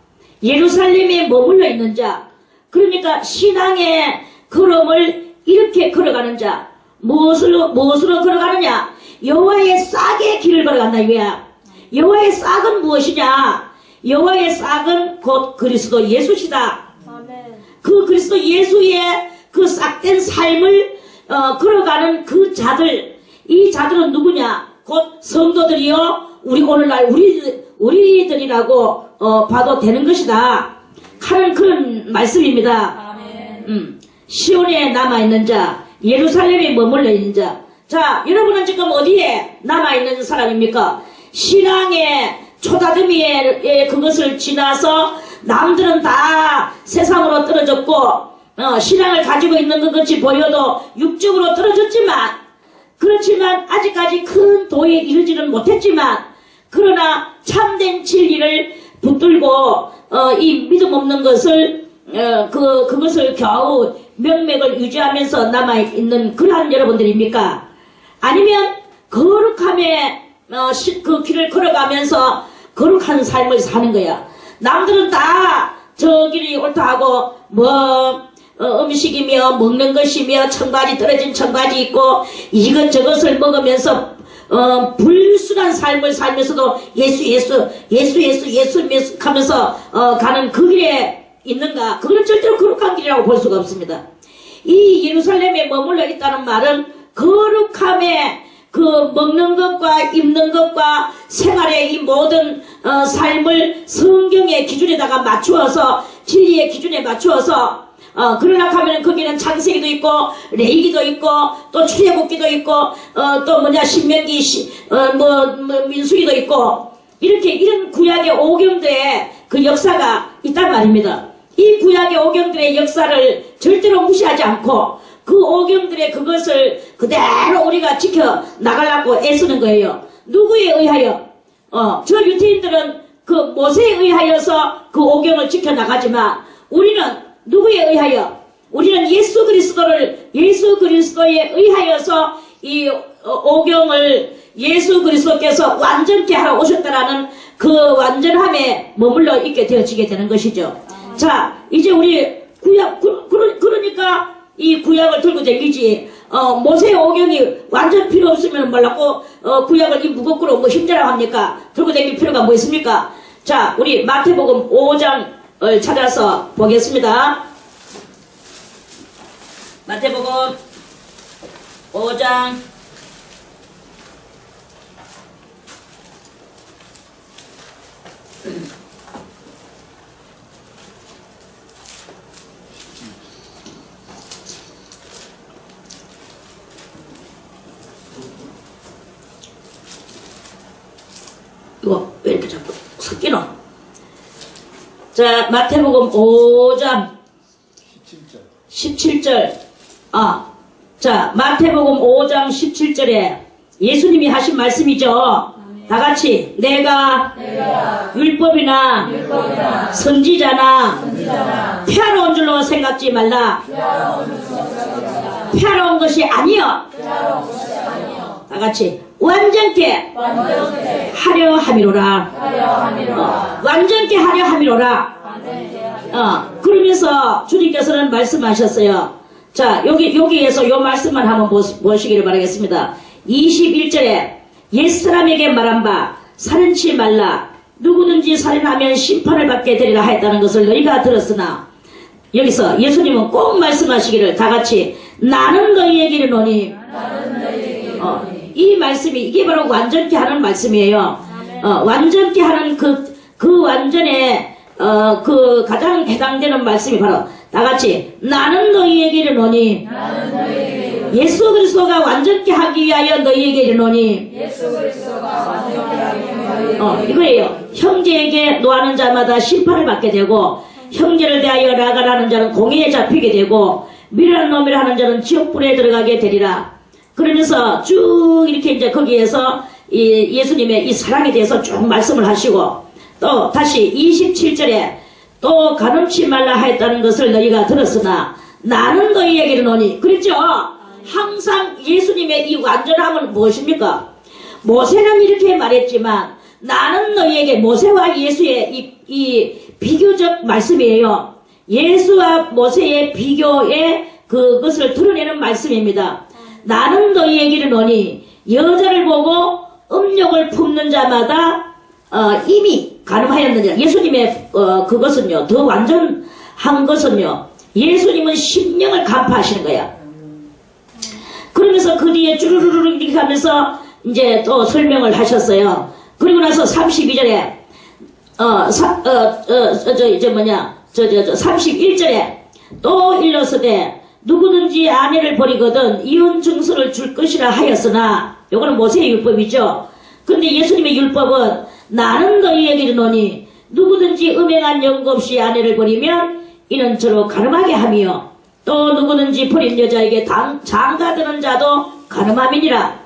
예루살렘에 머물러 있는 자, 그러니까 신앙의 걸음을 이렇게 걸어가는 자, 무엇으로 걸어가느냐? 여호와의 싹의 길을 걸어간다 이거야. 여호와의 싹은 무엇이냐? 여호와의 싹은 곧 그리스도 예수시다. 아멘. 그 그리스도 예수의 그 싹된 삶을 걸어가는 그 자들, 이 자들은 누구냐? 곧 성도들이요, 우리 오늘날 우리들이라고 봐도 되는 것이다 하는 그런 말씀입니다. 아멘. 시온에 남아있는 자, 예루살렘에 머물러 있는 자. 자, 여러분은 지금 어디에 남아있는 사람입니까? 신앙의 초다듬이의 그것을 지나서 남들은 다 세상으로 떨어졌고 신앙을 가지고 있는 것 같이 보여도 육적으로 떨어졌지만, 그렇지만 아직까지 큰 도에 이르지는 못했지만, 그러나 참된 진리를 붙들고 이 믿음 없는 것을 그것을 겨우 명맥을 유지하면서 남아있는 그러한 여러분들입니까? 아니면 거룩함의 그 길을 걸어가면서 거룩한 삶을 사는 거야. 남들은 다 저 길이 옳다 하고 음식이며 먹는 것이며 청바지 떨어진 청바지 입고 이것저것을 먹으면서 불순한 삶을 살면서도 예수 하면서 가는 그 길에 있는가? 그건 절대로 거룩한 길이라고 볼 수가 없습니다. 이 예루살렘에 머물러 있다는 말은 거룩함의 그 먹는 것과 입는 것과 생활의 이 모든 삶을 성경의 기준에다가 맞추어서, 진리의 기준에 맞추어서 그러나 하면 거기는 창세기도 있고 레위기도 있고 또 출애굽기도 있고 또 신명기 민수기도 있고 이런 구약의 오경들의 그 역사가 있단 말입니다. 이 구약의 오경들의 역사를 절대로 무시하지 않고 그 오경들의 그것을 그대로 우리가 지켜 나가려고 애쓰는 거예요. 누구에 의하여? 저 유태인들은 그 모세에 의하여서 그 오경을 지켜 나가지만 우리는 누구에 의하여? 우리는 예수 그리스도에 의하여서 이 오경을 예수 그리스도께서 완전케 하러 오셨다라는 그 완전함에 머물러 있게 되어지게 되는 것이죠. 자, 이제 우리 구약, 그러니까 이 구약을 들고 다니지. 모세의 오경이 완전 필요 없으면 몰랐고, 구약을 이 무겁고 뭐 힘들어 합니까? 들고 다닐 필요가 뭐 있습니까? 자, 우리 마태복음 5장을 찾아서 보겠습니다. 마태복음 5장 이거 왜 이렇게 자꾸 섞이노? 자, 마태복음 5장 17절. 자, 마태복음 5장 17절에 예수님이 하신 말씀이죠. 다 같이 내가 율법이나 선지자나 피하러 온 줄로 생각지 말라. 피하러 온 것이 아니여. 다 같이 완전케 하려 함이로라. 완전케 하려 함이로라. 그러면서 주님께서는 말씀하셨어요. 자, 여기에서 요 말씀만 한번 보시기를 바라겠습니다. 21절에 옛사람에게 말한 바 살인치 말라. 누구든지 살인하면 심판을 받게 되리라 하였다는 것을 너희가 들었으나, 여기서 예수님은 꼭 말씀하시기를 다 같이 나는 너희에게 이르노니. 이 말씀이 이게 바로 완전케 하는 말씀이에요. 완전케 하는 그 완전에 그 가장 해당되는 말씀이 바로 다 같이 나는 너희에게 이르노니. 예수 그리스도가 완전케 하기 위하여 너희에게 이르노니. 이거예요. 형제에게 노하는 자마다 심판을 받게 되고, 형제를 대하여 나가라는 자는 공회에 잡히게 되고, 미련한 놈이라 하는 자는 지옥불에 들어가게 되리라. 그러면서 쭉 이렇게 이제 거기에서 예수님의 이 사랑에 대해서 쭉 말씀을 하시고, 또 다시 27절에 또 가늠치 말라 하였다는 것을 너희가 들었으나 나는 너희에게 이르노니. 그랬죠? 항상 예수님의 이 완전함은 무엇입니까? 모세는 이렇게 말했지만 나는 너희에게, 모세와 예수의 이 비교적 말씀이에요. 예수와 모세의 비교의 그것을 드러내는 말씀입니다. 나는 너희에게 이르노니 여자를 보고 음욕을 품는 자마다 이미 가늠하였느니라. 예수님의 그것은요, 더 완전한 것은요, 예수님은 심령을 간파하시는 거야. 그러면서 그 뒤에 쭈루루루 이렇게 하면서 이제 또 설명을 하셨어요. 그리고 나서 32절에 31절에 또 일러서되 누구든지 아내를 버리거든 이혼 증서를 줄 것이라 하였으나, 요거는 모세의 율법이죠. 근데 예수님의 율법은 나는 너희에게 이르노니 누구든지 음행한 연고 없이 아내를 버리면 이는 저로 가늠하게 하며, 또 누구든지 버린 여자에게 장가드는 자도 가늠함이니라.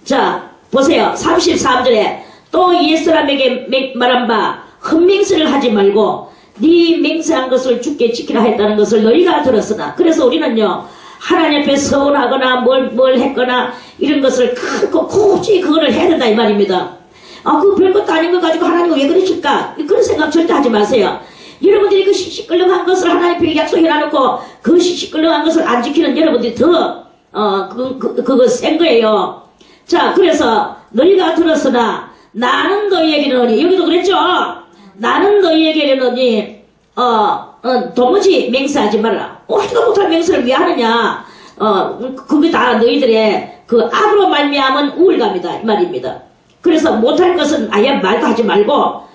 자, 보세요. 33절에 또 옛사람에게 말한 바 흠맹세를 하지 말고 네 맹세한 것을 주께 지키라 했다는 것을 너희가 들었으나. 그래서 우리는요, 하나님 앞에 서운하거나 뭘 했거나 이런 것을 굳이 그거를 해야 된다 이 말입니다. 그 별것도 아닌 거 가지고 하나님 왜 그러실까? 그런 생각 절대 하지 마세요. 여러분들이 그 시시끌렁한 것을 하나님 앞에 약속해놔놓고 그 시시끌렁한 것을 안 지키는 여러분들이 더 그거 센 거예요. 자, 그래서 너희가 들었으나 나는 너희에게 이르노니. 여기도 그랬죠? 나는 너희에게 이르노니 도무지 맹세하지 말라. 하지도 못할 맹세를 왜 하느냐? 그게 다 너희들의 그 악으로 말미암은 우울감이다 이 말입니다. 그래서 못할 것은 아예 말도 하지 말고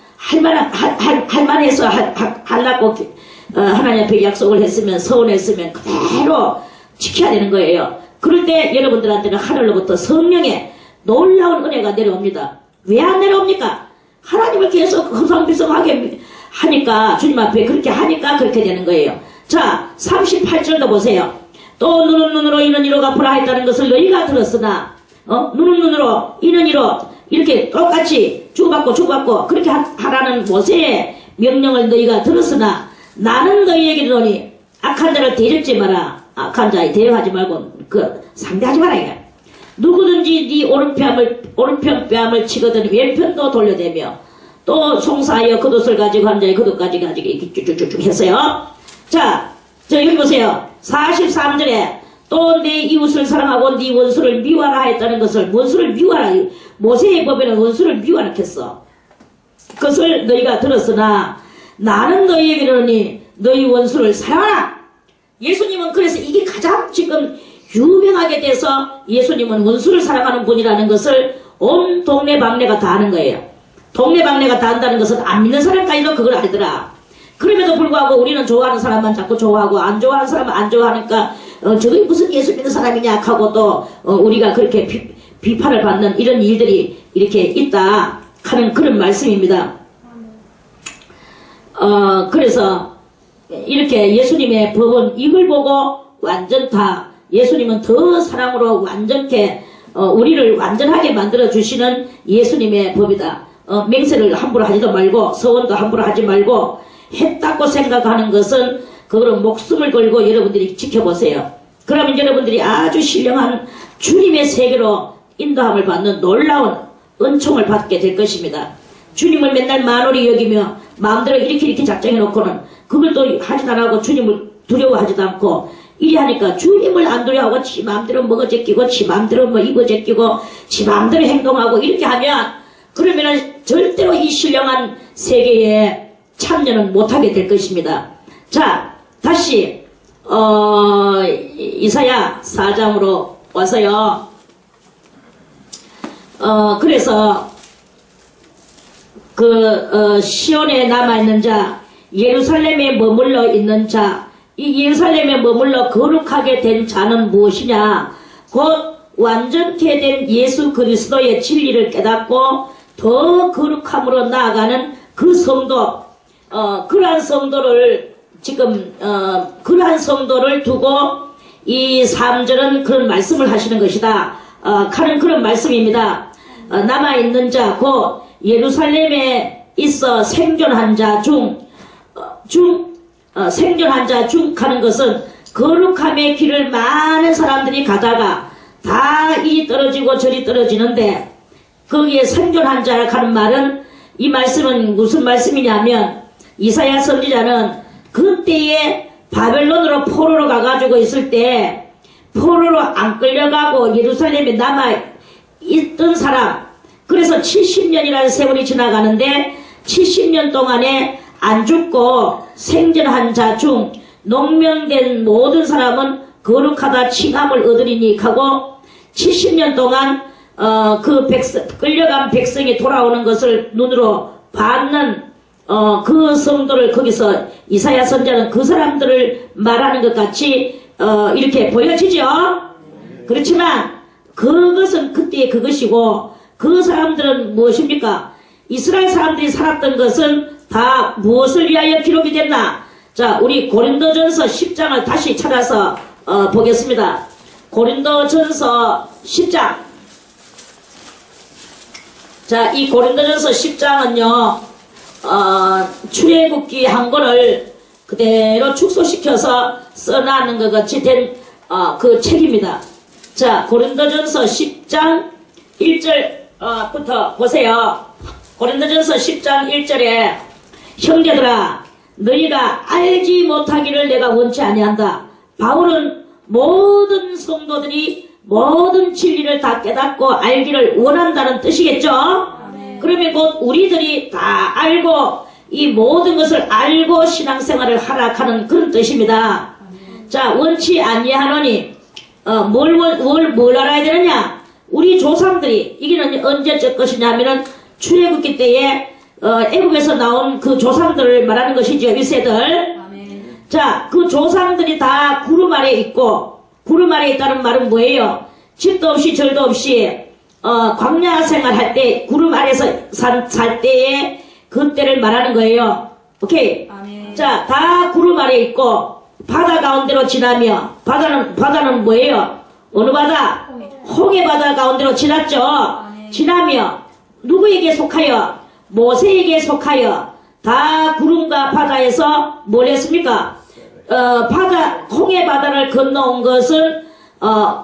할만해서 하려고 하나님 앞에 약속을 했으면, 서운했으면 그대로 지켜야 되는 거예요. 그럴 때 여러분들한테는 하늘로부터 성령의 놀라운 은혜가 내려옵니다. 왜 안 내려옵니까? 하나님을 계속 허성비성하게 하니까, 주님 앞에 그렇게 하니까 그렇게 되는 거예요. 자, 38절도 보세요. 또 눈은 눈으로 이는 이로 갚으라 했다는 것을 너희가 들었으나, 눈은 눈으로 이는 이로 이렇게 똑같이 주고받고 그렇게 하라는 모세의 명령을 너희가 들었으나 나는 너희에게 이르노니 악한 자를 대적지 마라. 악한 자에 대응하지 말고 상대하지 마라 이게. 누구든지 네 오른편 뺨을 치거든 왼편도 돌려대며 또 송사하여 겉옷을 가지고 한 자의 겉옷까지 가지고 이렇게 쭉쭉쭉 했어요. 자, 여기 보세요. 43절에 또 내 이웃을 사랑하고 네 원수를 미워하라 했다는 것을, 원수를 미워하라, 모세의 법에는 원수를 미워하라 했어. 그것을 너희가 들었으나 나는 너희에게 이르노니 너희 원수를 사랑하라. 예수님은 그래서 이게 가장 지금 유명하게 돼서 예수님은 원수를 사랑하는 분이라는 것을 온 동네방네가 다 아는 거예요. 동네방네가 다 안다는 것은 안 믿는 사람까지도 그걸 알더라. 그럼에도 불구하고 우리는 좋아하는 사람만 자꾸 좋아하고 안 좋아하는 사람은 안 좋아하니까 저게 무슨 예수 믿는 사람이냐 하고 또 우리가 그렇게 비판을 받는 이런 일들이 이렇게 있다 하는 그런 말씀입니다. 그래서 이렇게 예수님의 법은 이걸 보고 완전 다 예수님은 더 사랑으로 완전케 우리를 완전하게 만들어 주시는 예수님의 법이다. 맹세를 함부로 하지도 말고 서원도 함부로 하지 말고 했다고 생각하는 것은 그거는 목숨을 걸고 여러분들이 지켜보세요. 그러면 여러분들이 아주 신령한 주님의 세계로 인도함을 받는 놀라운 은총을 받게 될 것입니다. 주님을 맨날 만홀히 여기며 마음대로 이렇게 작정해 놓고는 그걸 또 하지도 않고 주님을 두려워하지도 않고 이리 하니까 주님을 안 두려워하고 지 마음대로 먹어 제끼고 지 마음대로 뭐 입어 제끼고 지 마음대로 행동하고 이렇게 하면 그러면은 절대로 이 신령한 세계에 참여는 못하게 될 것입니다. 자, 다시 이사야 4장으로 와서요. 그래서 시온에 남아있는 자, 예루살렘에 머물러 있는 자, 이 예루살렘에 머물러 거룩하게 된 자는 무엇이냐? 곧 완전케 된 예수 그리스도의 진리를 깨닫고 더 거룩함으로 나아가는 그 성도, 그러한 성도를 지금 그러한 성도를 두고 이 3절은 그런 말씀을 하시는 것이다. 하는 그런 말씀입니다. 남아있는 자, 곧 예루살렘에 있어 생존한 자 생존한 자 중 하는 것은 거룩함의 길을 많은 사람들이 가다가 다 이리 떨어지고 저리 떨어지는데 거기에 생존한 자라 하는 말은 이 말씀은 무슨 말씀이냐면 이사야 선지자는 그때에 바벨론으로 포로로 가가지고 있을 때 포로로 안 끌려가고 예루살렘에 남아있던 사람, 그래서 70년이라는 세월이 지나가는데 70년 동안에 안 죽고 생존한 자 중 농명된 모든 사람은 거룩하다 칭함을 얻으리니 하고 70년 동안 끌려간 백성이 돌아오는 것을 눈으로 받는 그 성도를 거기서 이사야 선지자는 그 사람들을 말하는 것 같이 이렇게 보여지죠. 그렇지만 그것은 그때의 그것이고 그 사람들은 무엇입니까? 이스라엘 사람들이 살았던 것은 다 무엇을 위하여 기록이 됐나? 자, 우리 고린도전서 10장을 다시 찾아서 보겠습니다. 고린도전서 10장. 자, 이 고린도전서 10장은요, 출애굽기 한 권을 그대로 축소시켜서 써놨는 것 같이 된 그 책입니다. 자, 고린도전서 10장 1절부터 보세요. 고린도전서 10장 1절에 형제들아 너희가 알지 못하기를 내가 원치 아니한다. 바울은 모든 성도들이 모든 진리를 다 깨닫고 알기를 원한다는 뜻이겠죠. 그러면 곧 우리들이 다 알고 이 모든 것을 알고 신앙생활을 하라 하는 그런 뜻입니다. 자, 원치 아니하노니 뭘 알아야 되느냐? 우리 조상들이 이게 언제적 것이냐면은 출애굽기 때에 애국에서 나온 그 조상들을 말하는 것이죠. 1세들. 자, 그 조상들이 다 구름 아래에 있고, 구름 아래에 있다는 말은 뭐예요? 집도 없이 절도 없이 광야 생활할 때 구름 아래에서 살 때에 그때를 말하는 거예요. 오케이? 아멘. 자, 다 구름 아래에 있고 바다 가운데로 지나며 바다는 뭐예요? 어느 바다? 홍해 바다 가운데로 지났죠. 지나며 누구에게 속하여? 모세에게 속하여 다 구름과 바다에서 뭘 했습니까? 홍해 바다를 건너온 것은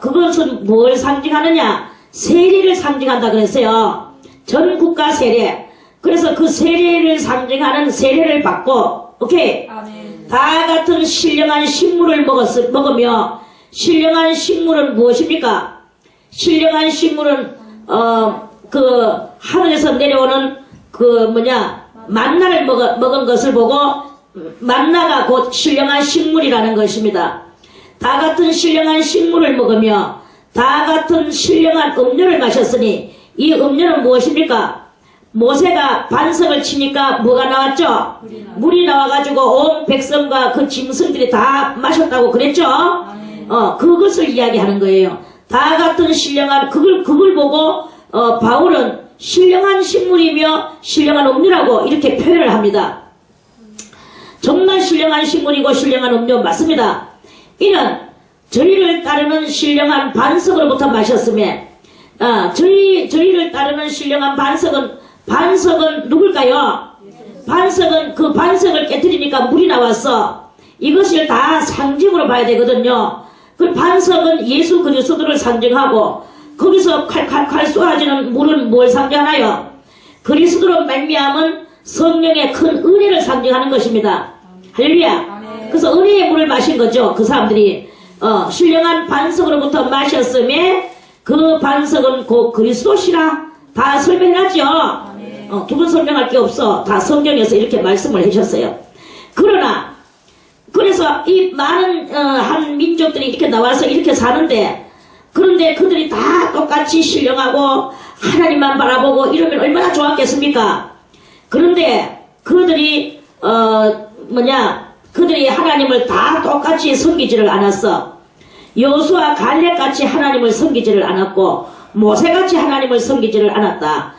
그것은 뭘 상징하느냐? 세례를 상징한다 그랬어요. 전 국가 세례. 그래서 그 세례를 상징하는 세례를 받고, 오케이. 아멘. 다 같은 신령한 식물을 먹으며, 신령한 식물은 무엇입니까? 신령한 식물은 그 하늘에서 내려오는 만나를 먹은 것을 보고, 만나가 곧 신령한 식물이라는 것입니다. 다 같은 신령한 식물을 먹으며 다 같은 신령한 음료를 마셨으니, 이 음료는 무엇입니까? 모세가 반석을 치니까 뭐가 나왔죠? 물이 나와가지고 온 백성과 그 짐승들이 다 마셨다고 그랬죠? 그것을 이야기하는 거예요. 다 같은 신령한, 그걸 보고 바울은 신령한 식물이며 신령한 음료라고 이렇게 표현을 합니다. 정말 신령한 식물이고 신령한 음료 맞습니다. 이는 저희를 따르는 신령한 반석으로부터 마셨으며, 저희를 따르는 신령한 반석은 누굴까요? 반석은 그 반석을 깨뜨리니까 물이 나왔어. 이것을 다 상징으로 봐야 되거든요. 그 반석은 예수 그리스도를 상징하고, 거기서 칼칼칼 쏘아지는 물은 뭘 상징하나요? 그리스도로 말미암은 성령의 큰 은혜를 상징하는 것입니다. 할렐루야. 그래서 은혜의 물을 마신 거죠. 그 사람들이 신령한 반석으로부터 마셨음에 그 반석은 곧 그리스도시라 다 설명하죠. 두 번 설명할 게 없어. 다 성경에서 이렇게 말씀을 해주셨어요. 그러나 그래서 이 많은 한 민족들이 이렇게 나와서 이렇게 사는데, 그런데 그들이 다 똑같이 신령하고 하나님만 바라보고 이러면 얼마나 좋았겠습니까? 그런데 그들이 그들이 하나님을 다 똑같이 섬기지를 않았어. 여호수아 갈렙같이 하나님을 섬기지를 않았고, 모세같이 하나님을 섬기지를 않았다.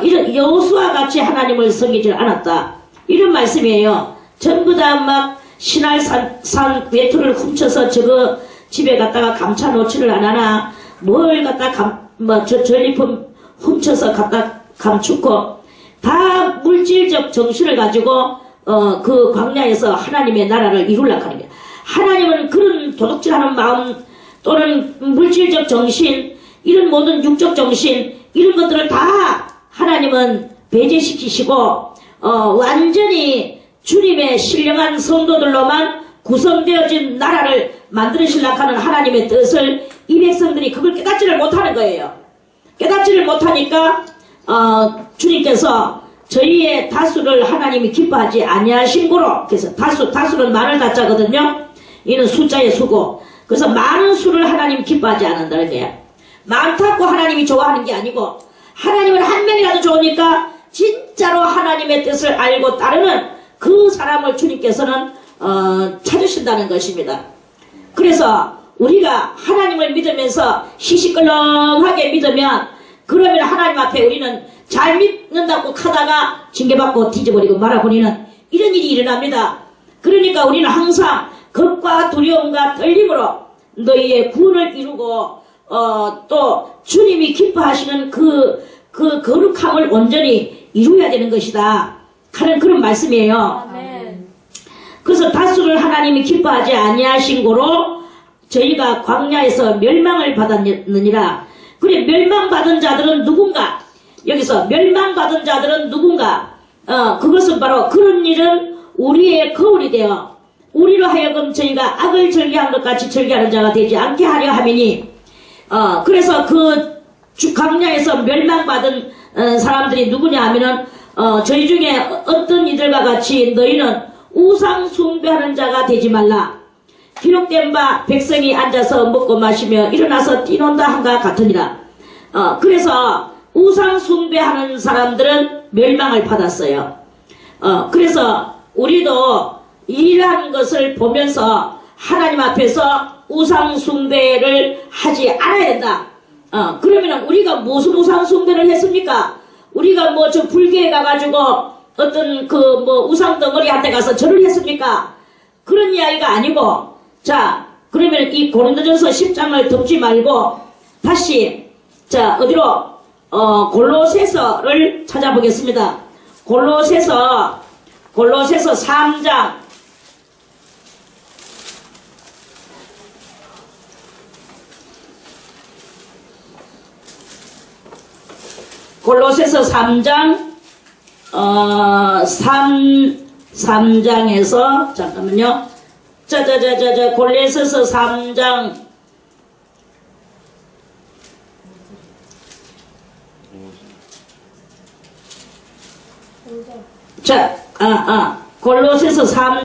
이런 여호수아같이 하나님을 섬기지를 않았다. 이런 말씀이에요. 전부 다 막 신할산 외투를 훔쳐서 저거 집에 갖다가 감춰 놓지를 안 하나, 뭘 갖다 전리품 훔쳐서 갖다 감추고, 다 물질적 정신을 가지고 그 광야에서 하나님의 나라를 이루려고 하는 거예요. 하나님은 그런 도둑질하는 마음 또는 물질적 정신, 이런 모든 육적 정신, 이런 것들을 다 하나님은 배제시키시고 완전히 주님의 신령한 성도들로만 구성되어진 나라를 만들으시려고 하는 하나님의 뜻을 이 백성들이 그걸 깨닫지를 못하는 거예요. 깨닫지를 못하니까 주님께서 저희의 다수를 하나님이 기뻐하지 아니하신 거로, 그래서 다수는 많을 다자거든요. 이는 숫자의 수고. 그래서 많은 수를 하나님 기뻐하지 않는다는 거예요. 많다고 하나님이 좋아하는 게 아니고, 하나님은 한 명이라도 좋으니까 진짜로 하나님의 뜻을 알고 따르는 그 사람을 주님께서는 찾으신다는 것입니다. 그래서 우리가 하나님을 믿으면서 시시껄렁하게 믿으면, 그러면 하나님 앞에 우리는 잘 믿는다고 하다가 징계받고 뒤져버리고 말아버리는 이런 일이 일어납니다. 그러니까 우리는 항상 겁과 두려움과 떨림으로 너희의 구원을 이루고 또 주님이 기뻐하시는 그 거룩함을 온전히 이루어야 되는 것이다 하는 그런 말씀이에요. 아멘. 그래서 다수를 하나님이 기뻐하지 아니하신 거로 저희가 광야에서 멸망을 받았느니라. 그래, 멸망받은 자들은 누군가? 여기서 멸망받은 자들은 누군가? 그것은 바로 그런 일은 우리의 거울이 되어 우리로 하여금 저희가 악을 절개한 것 같이 절개하는 자가 되지 않게 하려 함이니, 그래서 그 광야에서 멸망받은 사람들이 누구냐 하면은 저희 중에 어떤 이들과 같이 너희는 우상 숭배하는 자가 되지 말라. 기록된 바 백성이 앉아서 먹고 마시며 일어나서 뛰논다 한가 같으니라. 그래서 우상 숭배하는 사람들은 멸망을 받았어요. 그래서 우리도 이러한 것을 보면서 하나님 앞에서 우상 숭배를 하지 않아야 된다. 그러면 우리가 무슨 우상 숭배를 했습니까? 우리가 뭐 저 불교에 가가지고 어떤 그 뭐 우상 덩어리한테 가서 절을 했습니까? 그런 이야기가 아니고, 자, 그러면 이 고린도전서 10장을 덮지 말고 다시 자 어디로 골로새서를 찾아보겠습니다. 골로새서 골로새서 3장. 골로새서 3장, 3장에서, 잠깐만요. 골로새서 3장, 골로새서 3